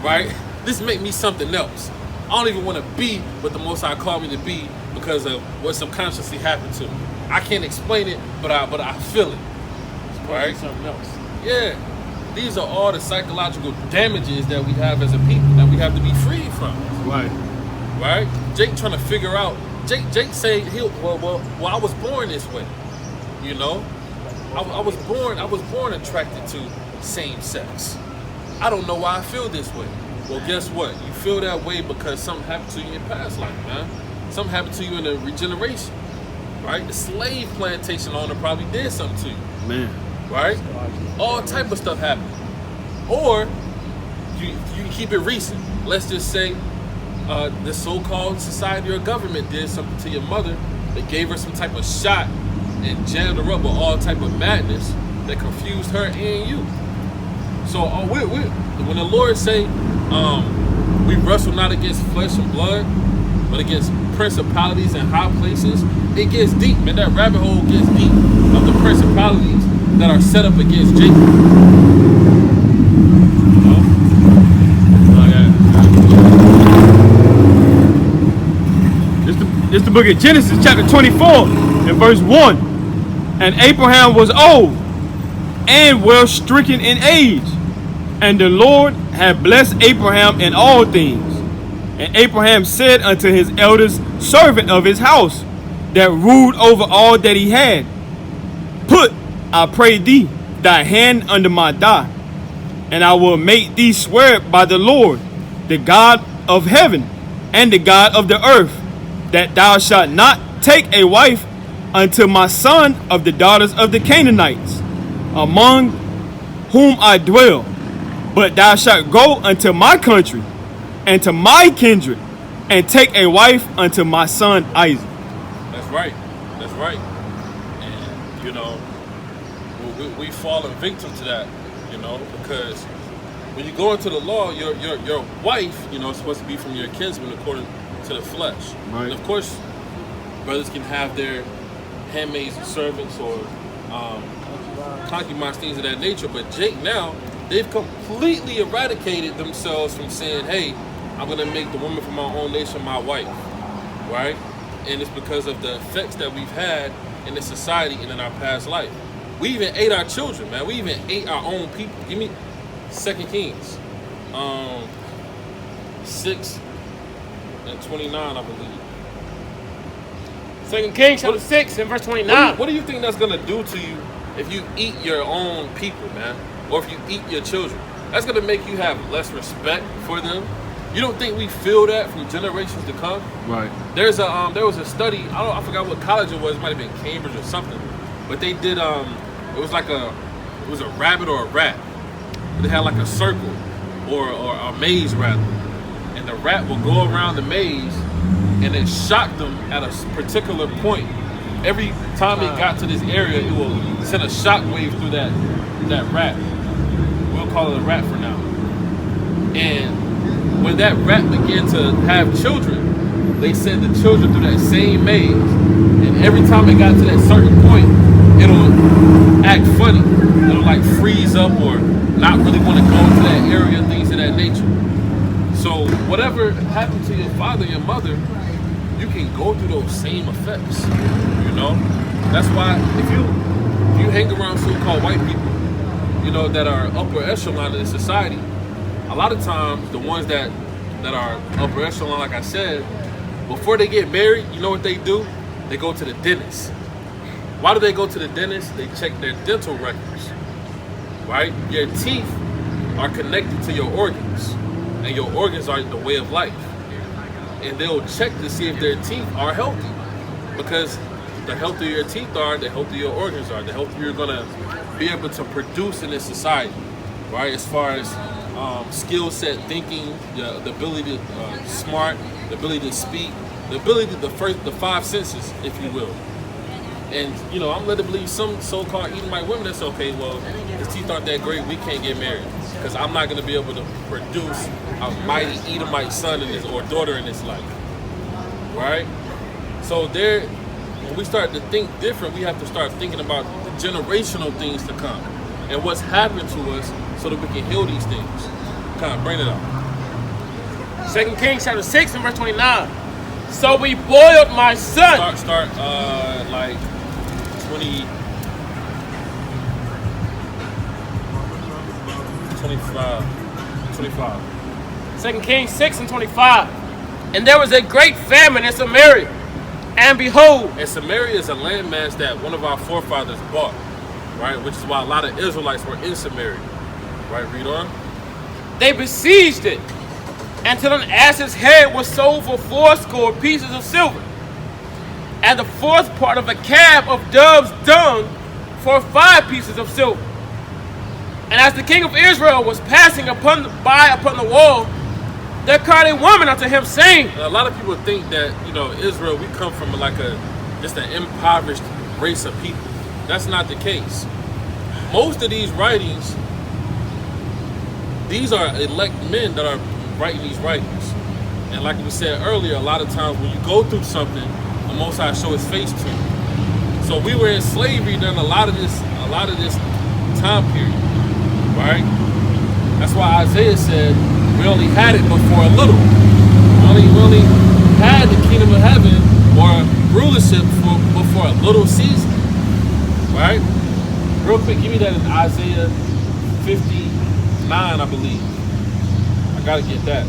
Right? This make me something else. I don't even want to be what the Most High called me to be because of what subconsciously happened to me. I can't explain it, but I feel it. Right? Something else. Yeah. These are all the psychological damages that we have as a people that we have to be free from. Right. Right? Jake trying to figure out. Jake say well, I was born this way. I was born attracted to same sex. I don't know why I feel this way. Well, guess what? You feel that way because something happened to you in your past life, man. Something happened to you in the regeneration, right? The slave plantation owner probably did something to you, man. Right? All type of stuff happened. Or you keep it recent. Let's just say the so-called society or government did something to your mother. They gave her some type of shot and jammed her up with all type of madness that confused her and you. So when the Lord say, we wrestle not against flesh and blood, but against principalities and high places, it gets deep, man. That rabbit hole gets deep of the principalities that are set up against Jacob. It's the book of Genesis, chapter 24, and verse 1. And Abraham was old and well stricken in age, and the Lord had blessed Abraham in all things. And Abraham said unto his eldest servant of his house, that ruled over all that he had, Put, I pray thee, thy hand under my thigh, and I will make thee swear by the Lord, the God of heaven and the God of the earth, that thou shalt not take a wife unto my son of the daughters of the Canaanites, among whom I dwell, but thou shalt go unto my country and to my kindred, and take a wife unto my son Isaac. That's right. That's right. And you know, we fallen victim to that, you know, because when you go into the law, your wife, you know, is supposed to be from your kinsman according to the flesh. Right. And of course, brothers can have their handmaids and servants or concubines, things of that nature. But Jake now, they've completely eradicated themselves from saying, hey, I'm going to make the woman from my own nation my wife, right? And it's because of the effects that we've had in this society and in our past life. We even ate our children, man. We even ate our own people. Give me 2 Kings 6 and 29, I believe. 2 Kings chapter 6 and verse 29. What do you think that's going to do to you if you eat your own people, man? Or if you eat your children? That's going to make you have less respect for them. You don't think we feel that from generations to come? Right. There was a study, I forgot what college it was, it might have been Cambridge or something. But they did it was a rabbit or a rat. They had like a circle or a maze rather. And the rat will go around the maze and it shocked them at a particular point. Every time it got to this area, it will send a shock wave through that rat. We'll call it a rat for now. And when that rat began to have children, they sent the children through that same maze. And every time it got to that certain point, it'll act funny. It'll like freeze up or not really want to go into that area, things of that nature. So whatever happened to your father, your mother, you can go through those same effects, you know? That's why if you hang around so-called white people, you know, that are upper echelon of the society, a lot of times the ones that are upper echelon, like I said, before they get married, you know what they do? They go to the dentist. Why do they go to the dentist? They check their dental records, right? Your teeth are connected to your organs, and your organs are the way of life. And they'll check to see if their teeth are healthy, because the healthier your teeth are, the healthier your organs are, the healthier you're gonna be able to produce in this society, right? As far as skill set, thinking, the ability to smart, the ability to speak, the ability to the five senses, if you will. And you know, I'm led to believe some so-called Edomite women that's okay. Well, his teeth aren't that great. We can't get married because I'm not going to be able to produce a mighty Edomite son in this or daughter in this life, right? So when we start to think different, we have to start thinking about the generational things to come and what's happened to us, so that we can heal these things. Kind of bring it up. 2 Kings chapter 6 and verse 29. So we boiled my son. Start like 20, 25. 2 Kings 6 and 25. And there was a great famine in Samaria. And behold, and Samaria is a landmass that one of our forefathers bought, right? Which is why a lot of Israelites were in Samaria. Right, read on. They besieged it until an ass's head was sold for 80 pieces of silver, and the fourth part of a cab of dove's dung for 5 pieces of silver. And as the king of Israel was passing upon the wall, there cried a woman unto him, saying, a lot of people think that, you know, Israel, we come from like just an impoverished race of people. That's not the case. Most of these writings these are elect men that are writing these writings. And like we said earlier, a lot of times when you go through something, the Most High show His face to you. So we were in slavery during a lot of this time period, right? That's why Isaiah said we only had it but for a little. We only had the kingdom of heaven or rulership but for a little season, right? Real quick, give me that in Isaiah 59, I believe. I gotta get that.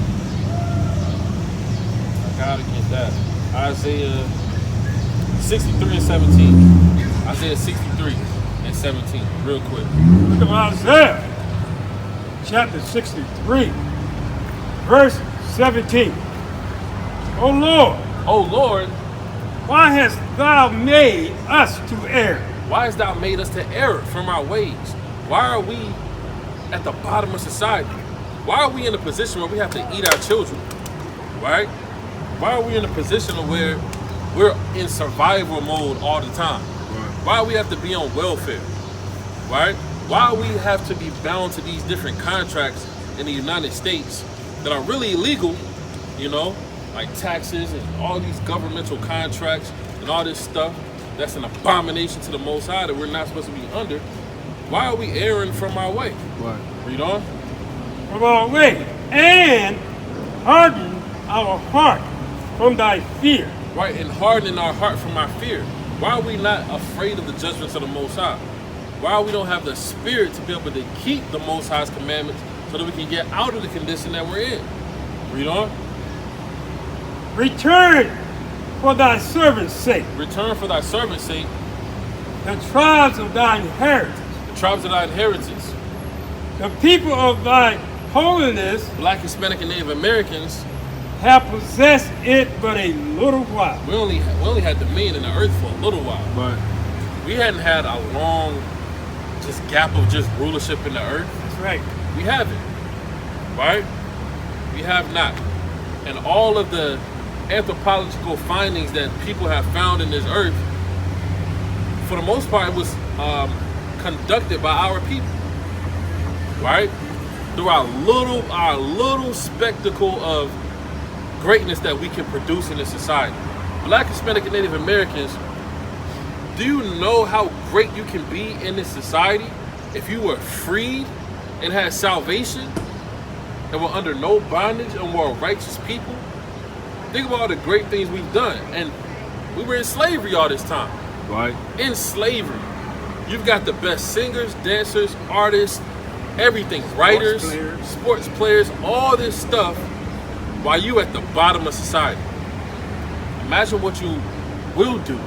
Isaiah 63 and 17. Isaiah 63 and 17. Real quick. Look at Isaiah chapter 63, verse 17. O Lord, O Lord, why hast thou made us to err? why hast thou made us to err from our ways? Why are we at the bottom of society? Why are we in a position where we have to eat our children? Right? Why are we in a position where we're in survival mode all the time? Why do we have to be on welfare? Right? Why do we have to be bound to these different contracts in the United States that are really illegal, you know, like taxes and all these governmental contracts and all this stuff that's an abomination to the Most High that we're not supposed to be under? Why are we erring from our way? Right. Read on. From our way, and harden our heart from thy fear. Right, and hardening our heart from our fear. Why are we not afraid of the judgments of the Most High? Why we don't have the spirit to be able to keep the Most High's commandments so that we can get out of the condition that we're in? Read on. Return for thy servant's sake, Return for thy servant's sake, the tribes of thy inheritance, the tribes of thy inheritance. the people of thy holiness Black, Hispanic, and Native Americans, have possessed it but a little while. we only had dominion in the earth for a little while. Right. We hadn't had a long just gap of just rulership in the earth. That's right. We haven't, right? We have not. And all of the anthropological findings that people have found in this earth, for the most part, was conducted by our people, right? Through our little spectacle of greatness that we can produce in this society. Black, Hispanic, and Native Americans, do you know how great you can be in this society if you were freed and had salvation and were under no bondage and were a righteous people? Think about all the great things we've done. And we were in slavery all this time. Right. In slavery. You've got the best singers, dancers, artists, everything, writers, sports players, all this stuff, while you at the bottom of society. Imagine what you will do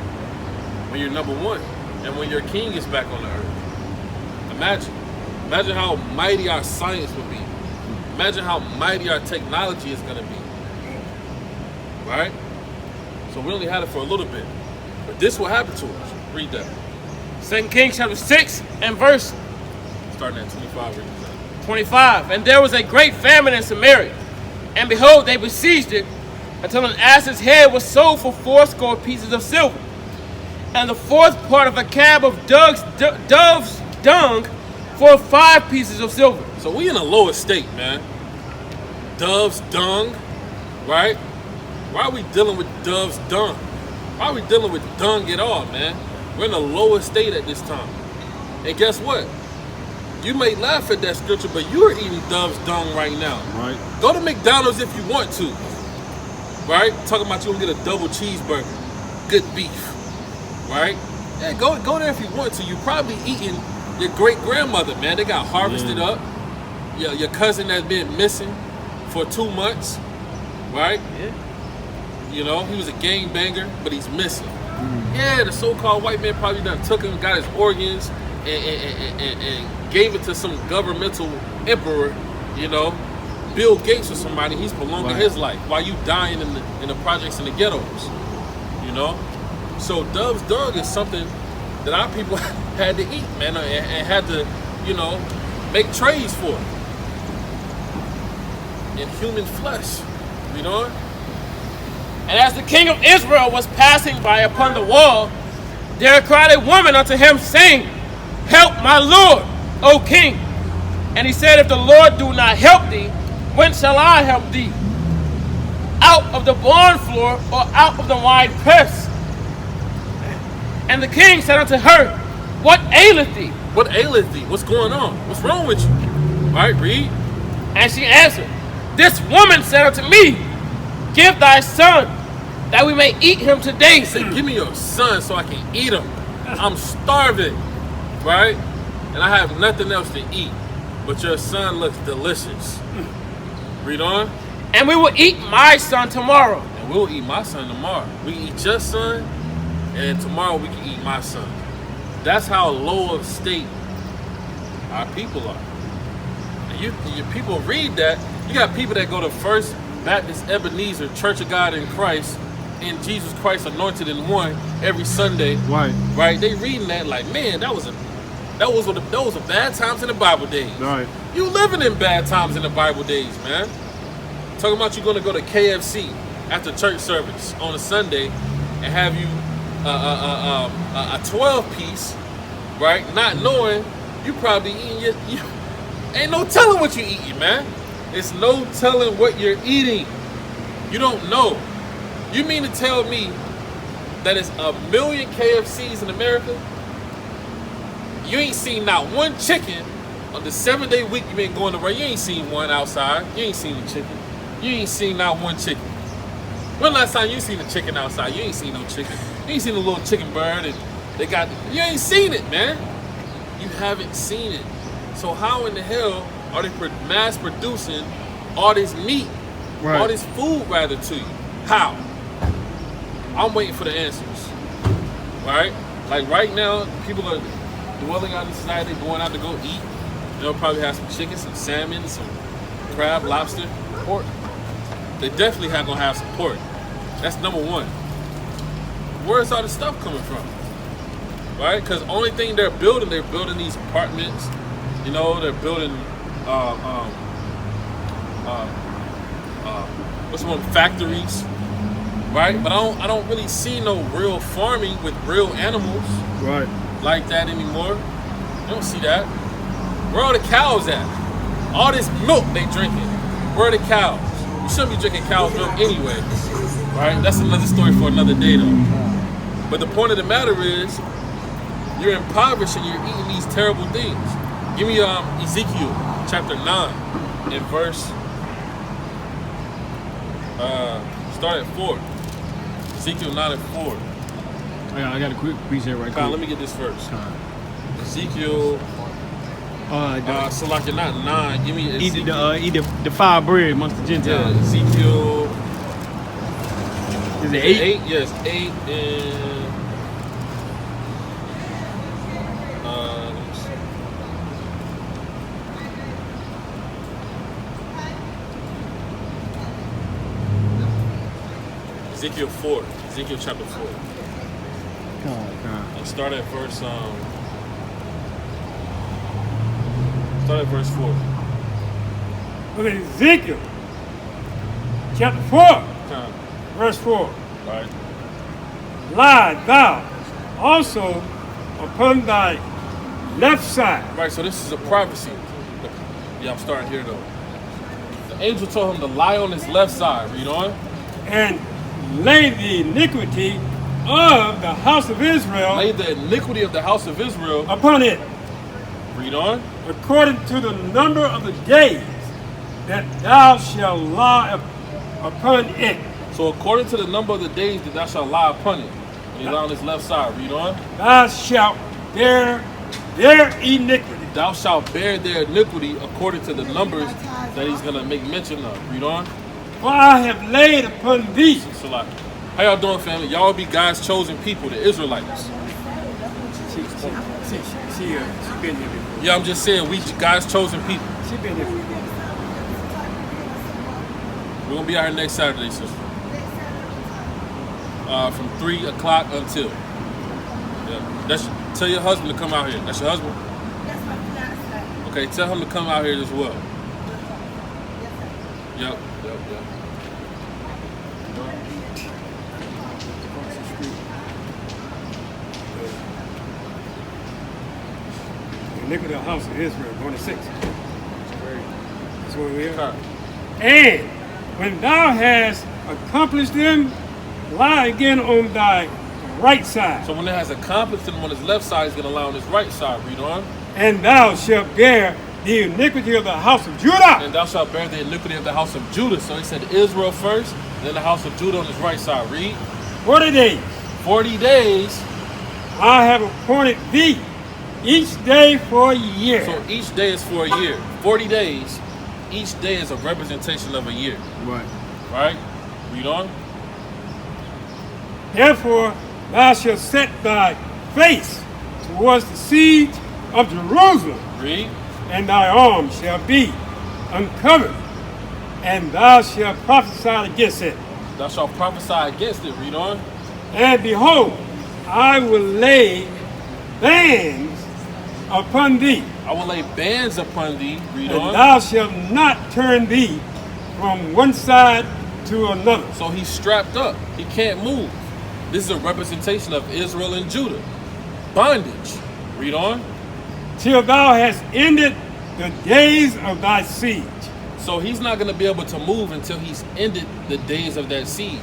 when you're number one and when your king is back on the earth. Imagine how mighty our science would be. Imagine how mighty our technology is going to be. Right? So we only had it for a little bit. But this will happen to us. Read that. 2 Kings chapter 6 and verse Starting at 25. Read that. 25. And there was a great famine in Samaria. And behold, they besieged it until an ass's head was sold for 80 pieces of silver, and the fourth part of a cab of dove's dung for 5 pieces of silver. So we in a lower state, man. Dove's dung, right? Why are we dealing with dove's dung? Why are we dealing with dung at all, man? We're in a lower state at this time. And guess what? You may laugh at that scripture, but you're eating dove's dung right now. Right. Go to McDonald's if you want to. Right? Talking about you gonna get a double cheeseburger. Good beef. Right? Yeah, go there if you want to. You're probably eating your great grandmother, man. They got harvested up. Yeah, your cousin that's been missing for 2 months. Right? Yeah. You know, he was a gangbanger, but he's missing. Yeah, the so-called white man probably done took him, got his organs, and gave it to some governmental emperor, you know, Bill Gates or somebody. He's prolonging his life while you dying in the projects in the ghettos, you know. So dove's dung is something that our people had to eat, man, and had to, you know, make trays for in human flesh, you know. And as the king of Israel was passing by upon the wall, there cried a woman unto him, saying, Help, my lord, O king. And he said, if the Lord do not help thee, when shall I help thee? Out of the barn floor or out of the wide press? And the king said unto her, what aileth thee? What aileth thee? What's going on? What's wrong with you? Right, read. And she answered, this woman said unto me, give thy son, that we may eat him today. Say, give me your son so I can eat him. I'm starving, right? And I have nothing else to eat. But your son looks delicious. Read on. And we will eat my son tomorrow. And we'll eat my son tomorrow. We eat your son, and tomorrow we can eat my son. That's how low of state our people are. And you people read that. You got people that go to First Baptist Ebenezer Church of God in Christ, in Jesus Christ Anointed in One every Sunday. Right. Right? They reading that like, man, that was a bad times in the Bible days. Right. You living in bad times in the Bible days, man. Talking about you going to go to KFC after church service on a Sunday and have you a 12-piece, right? Not knowing you probably eating ain't no telling what you eating, man. It's no telling what you're eating. You don't know. You mean to tell me that it's 1 million KFCs in America? You ain't seen not one chicken on the 7-day week you been going to work. You ain't seen one outside. You ain't seen the chicken. You ain't seen not one chicken. When last time you seen a chicken outside? You ain't seen no chicken. You ain't seen a little chicken bird and they got, you ain't seen it, man. You haven't seen it. So how in the hell are they mass producing all this meat, Right. all this food rather to you? How? I'm waiting for the answers, right? Like right now, people are dwelling out in society, going out to go eat. They'll probably have some chicken, some salmon, some crab, lobster, pork. They definitely gonna have some pork. That's number one. Where's all the stuff coming from? Right? Because only thing they're building these apartments. You know, they're building what's one, factories, right? But I don't really see no real farming with real animals, Right. like that anymore. I don't see that. Where are the cows at? All this milk they drinking. Where are the cows? You shouldn't be drinking cow's milk anyway, right? That's another story for another day though. But the point of the matter is, you're impoverished and you're eating these terrible things. Give me Ezekiel chapter 9 and verse, start at 4. Ezekiel 9 and 4. I got a quick piece here right Kyle, quick. let me get this first. Kyle. Ezekiel, so like you're not 9. Give me Ezekiel. Eat the fire bread amongst the Gentiles. Yeah, Ezekiel. Is it 8? Yes, 8 and. Let me see. Ezekiel 4. Ezekiel chapter 4. And start at verse. Start at verse 4. Look at Ezekiel, chapter 4, verse 4. Right. Lie thou also upon thy left side. Right, so this is a prophecy. Yeah, I'm starting here though. The angel told him to lie on his left side. Read on. And lay the iniquity of the house of Israel Lay the iniquity of the house of Israel. upon it, Read on. according to the number of the days that thou shalt lie upon it. So according to the number of the days that thou shalt lie upon it. And he's on his left side. Read on. Thou shalt bear their iniquity. Thou shalt bear their iniquity according to the numbers that he's going to make mention of. Read on. For I have laid upon thee. So like, how y'all doing, family? Y'all be God's chosen people, the Israelites. She been here before. Yeah, I'm just saying, we God's chosen people. She been here before. We're going to be out here next Saturday, sister. From 3 o'clock until. Yeah. Tell your husband to come out here. That's your husband? That's my fiance. Okay, tell him to come out here as well. Yep. The iniquity of the house of Israel, going to 6. one here. Okay. And when thou hast accomplished them, lie again on thy right side. So when it has accomplished them on his left side, he's going to lie on his right side. Read on. And thou shalt bear the iniquity of the house of Judah. And thou shalt bear the iniquity of the house of Judah. So he said Israel first, then the house of Judah on his right side. Read. 40 days 40 days. I have appointed thee, each day for a year. So each day is for a year. 40 days. Each day is a representation of a year. Right. Right? Read on. Therefore thou shalt set thy face towards the siege of Jerusalem, Read. and thy arm shall be uncovered, and thou shalt prophesy against it. Thou shalt prophesy against it. Read on. And behold, I will lay bands upon thee, I will lay bands upon thee. Read and on. thou shalt not turn thee from one side to another. So he's strapped up. He can't move. This is a representation of Israel and Judah. Bondage. Read on. Till thou hast ended the days of thy siege. So he's not going to be able to move until he's ended the days of that siege.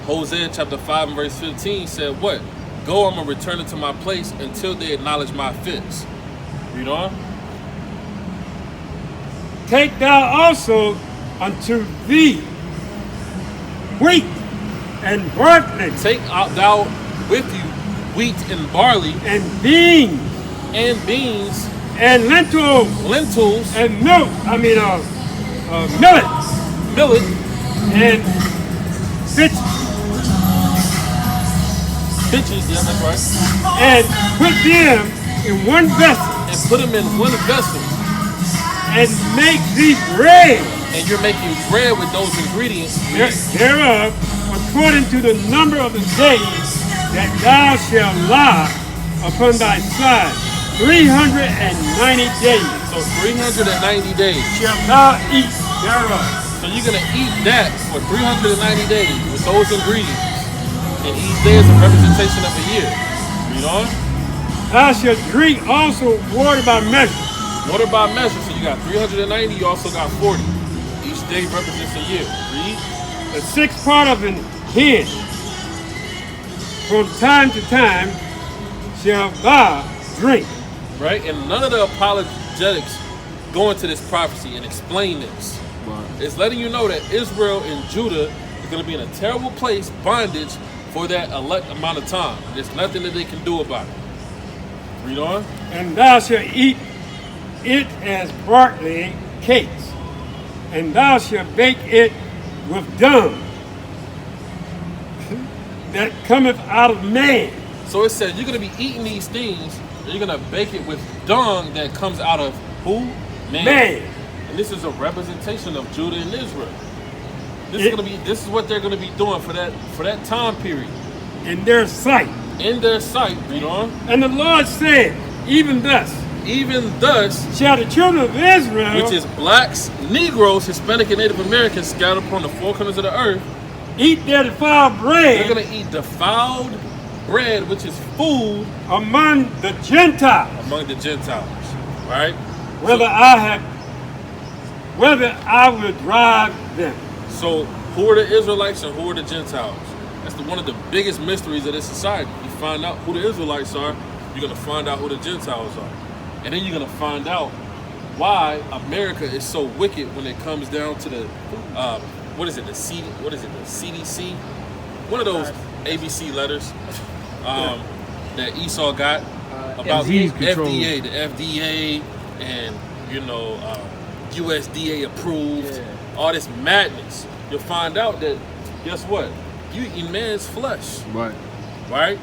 Hosea chapter 5 and verse 15 said what? Go, I'm going to return it to my place until they acknowledge my fits. Read on. Take thou also unto thee wheat and barley Take out thou with you wheat and barley and beans and beans, and lentils lentils, and millet, millet, and fish, bitches, yeah, that's right, and put them in one vessel, and put them in one vessel. and make thee bread And you're making bread with those ingredients. thereof, according to the number of the days that thou shalt lie upon thy side. 390 days So 390 days. shalt thou eat thereof. So you're going to eat that for 390 days with those ingredients. And each day is a representation of a year. Read on. Thou shalt drink also water by measure. Water by measure. So you got 390, you also got 40. Each day represents a year. Read. A sixth part of an hin. From time to time shall thou drink. Right? And none of the apologetics go into this prophecy and explain this. It's letting you know that Israel and Judah is going to be in a terrible place, bondage, for that elect amount of time. There's nothing that they can do about it. Read on. And thou shalt eat it as barley cakes, and thou shalt bake it with dung that cometh out of man. So it says you're going to be eating these things, and you're going to bake it with dung that comes out of who? Man. And this is a representation of Judah and Israel. This is what they're going to be doing for that time period. In their sight. In their sight. Read on. And the Lord said, even thus shall the children of Israel, which is blacks, Negroes, Hispanic, and Native Americans scattered upon the four corners of the earth, eat their defiled bread. They're going to eat defiled bread, which is food among the Gentiles. Among the Gentiles, right? Whether I will drive them. So who are the Israelites and who are the Gentiles? That's one of the biggest mysteries of this society. You find out who the Israelites are, you're going to find out who the Gentiles are. And then you're going to find out why America is so wicked when it comes down to the, the CDC? One of those ABC letters that Esau got about the FDA, and, USDA approved, all this madness. You'll find out that, guess what? You eating man's flesh. Right?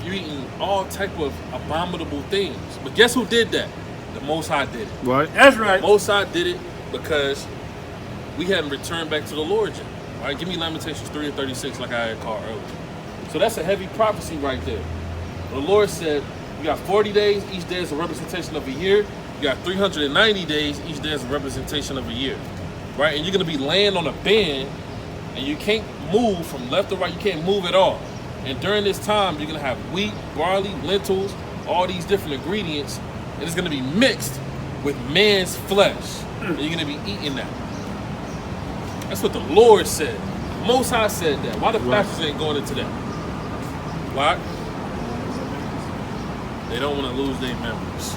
You eating all type of abominable things. But guess who did that? The Most High did it. Right. That's right. Most High did it because we hadn't returned back to the Lord yet. Right? Give me Lamentations 3 and 36 like I had called earlier. So that's a heavy prophecy right there. The Lord said, you got 40 days, each day is a representation of a year. You got 390 days, each day is a representation of a year. Right? And you're going to be laying on a band, and you can't move from left to right. You can't move at all. And during this time, you're going to have wheat, barley, lentils, all these different ingredients, and it's going to be mixed with man's flesh. And you're going to be eating that. That's what the Lord said. Most High said that. Why the pastors ain't going into that? Why? They don't want to lose their members.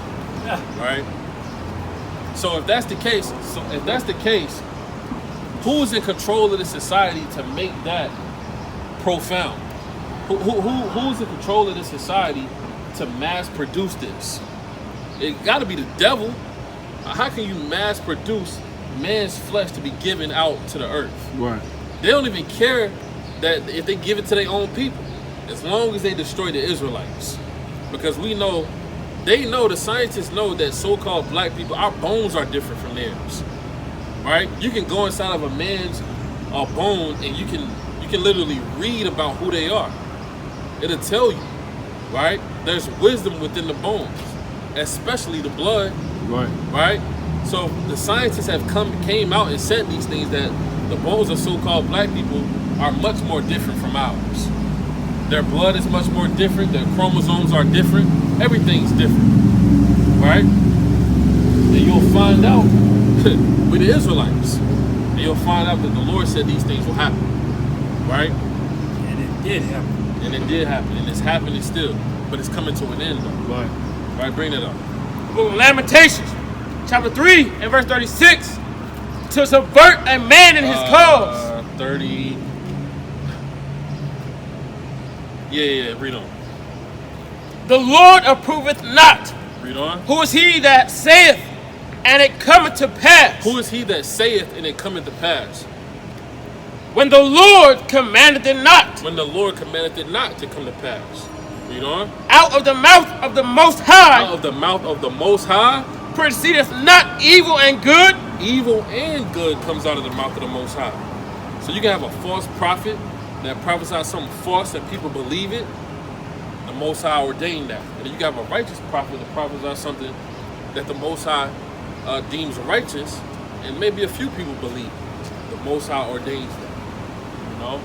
Right? So if that's the case, who's in control of the society to make that profound? Who's in control of the society to mass produce this? It got to be the devil. How can you mass produce man's flesh to be given out to the earth? Right. They don't even care that if they give it to their own people, as long as they destroy the Israelites. Because the scientists know that so-called black people, our bones are different from theirs. Right? You can go inside of a man's bone and you can literally read about who they are. It'll tell you, right? There's wisdom within the bones, especially the blood. Right? So the scientists have came out and said these things, that the bones of so-called black people are much more different from ours. Their blood is much more different. Their chromosomes are different. Everything's different, right? And you'll find out with the Israelites. And you'll find out that the Lord said these things will happen, right? And it did happen. And it did happen, and it's happening still, but it's coming to an end, though. Right, bring that up. The book of Lamentations, chapter 3 and verse 36. To subvert a man in his cause. 30. Yeah, read on. The Lord approveth not. Read on. Who is he that saith, and it cometh to pass? Who is he that saith, and it cometh to pass? When the Lord commandeth it not. When the Lord commandeth it not to come to pass. Read on. Out of the mouth of the Most High. Out of the mouth of the Most High. Proceedeth not evil and good. Evil and good comes out of the mouth of the Most High. So you can have a false prophet that prophesies something false that people believe it. The Most High ordained that. And then you can have a righteous prophet that prophesies something that the Most High deems righteous, and maybe a few people believe it. The Most High ordains that. You know?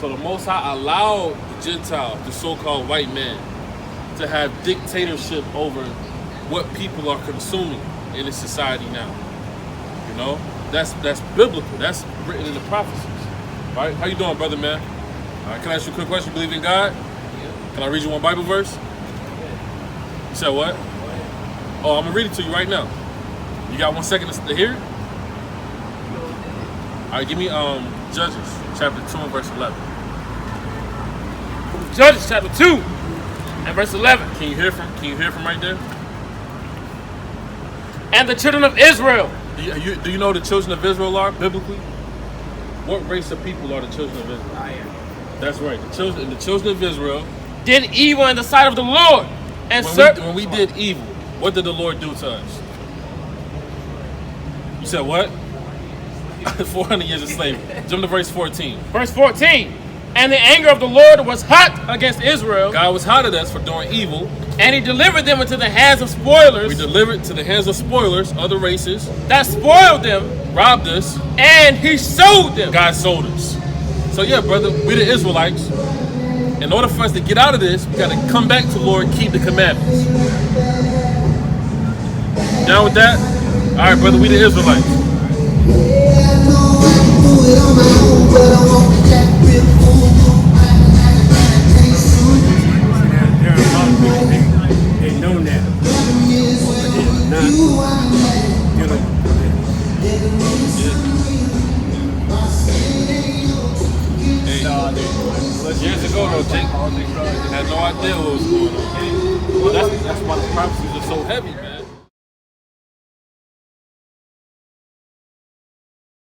So the Most High allowed the Gentiles, the so-called white man, to have dictatorship over what people are consuming in this society now. You know? That's biblical. That's written in the prophecies. Right? How you doing, brother, man? All right, can I ask you a quick question? You believe in God? Can I read you one Bible verse? You said what? Oh, I'm going to read it to you right now. You got 1 second to hear it? All right, give me Judges chapter 2 and verse 11. Judges chapter 2 and verse 11. Can you hear from right there? And the children of Israel. Do you know who the children of Israel are biblically? What race of people are the children of Israel? I am. That's right. The children of Israel did evil in the sight of the Lord. And when we did evil, what did the Lord do to us? You said what? 400 years of slavery. Jump to verse 14. Verse 14. And the anger of the Lord was hot against Israel. God was hot at us for doing evil. And he delivered them into the hands of spoilers. We delivered to the hands of spoilers, other races. That spoiled them. Robbed us. And he sold them. God sold us. So yeah, brother, we the Israelites. In order for us to get out of this, we got to come back to the Lord and keep the commandments. Down with that? All right, brother, we the Israelites. There are a lot of people, they know that. But they're not dealing Years ago, though, Jake had no idea what was going on. Well, that's why the prophecies are so heavy, man.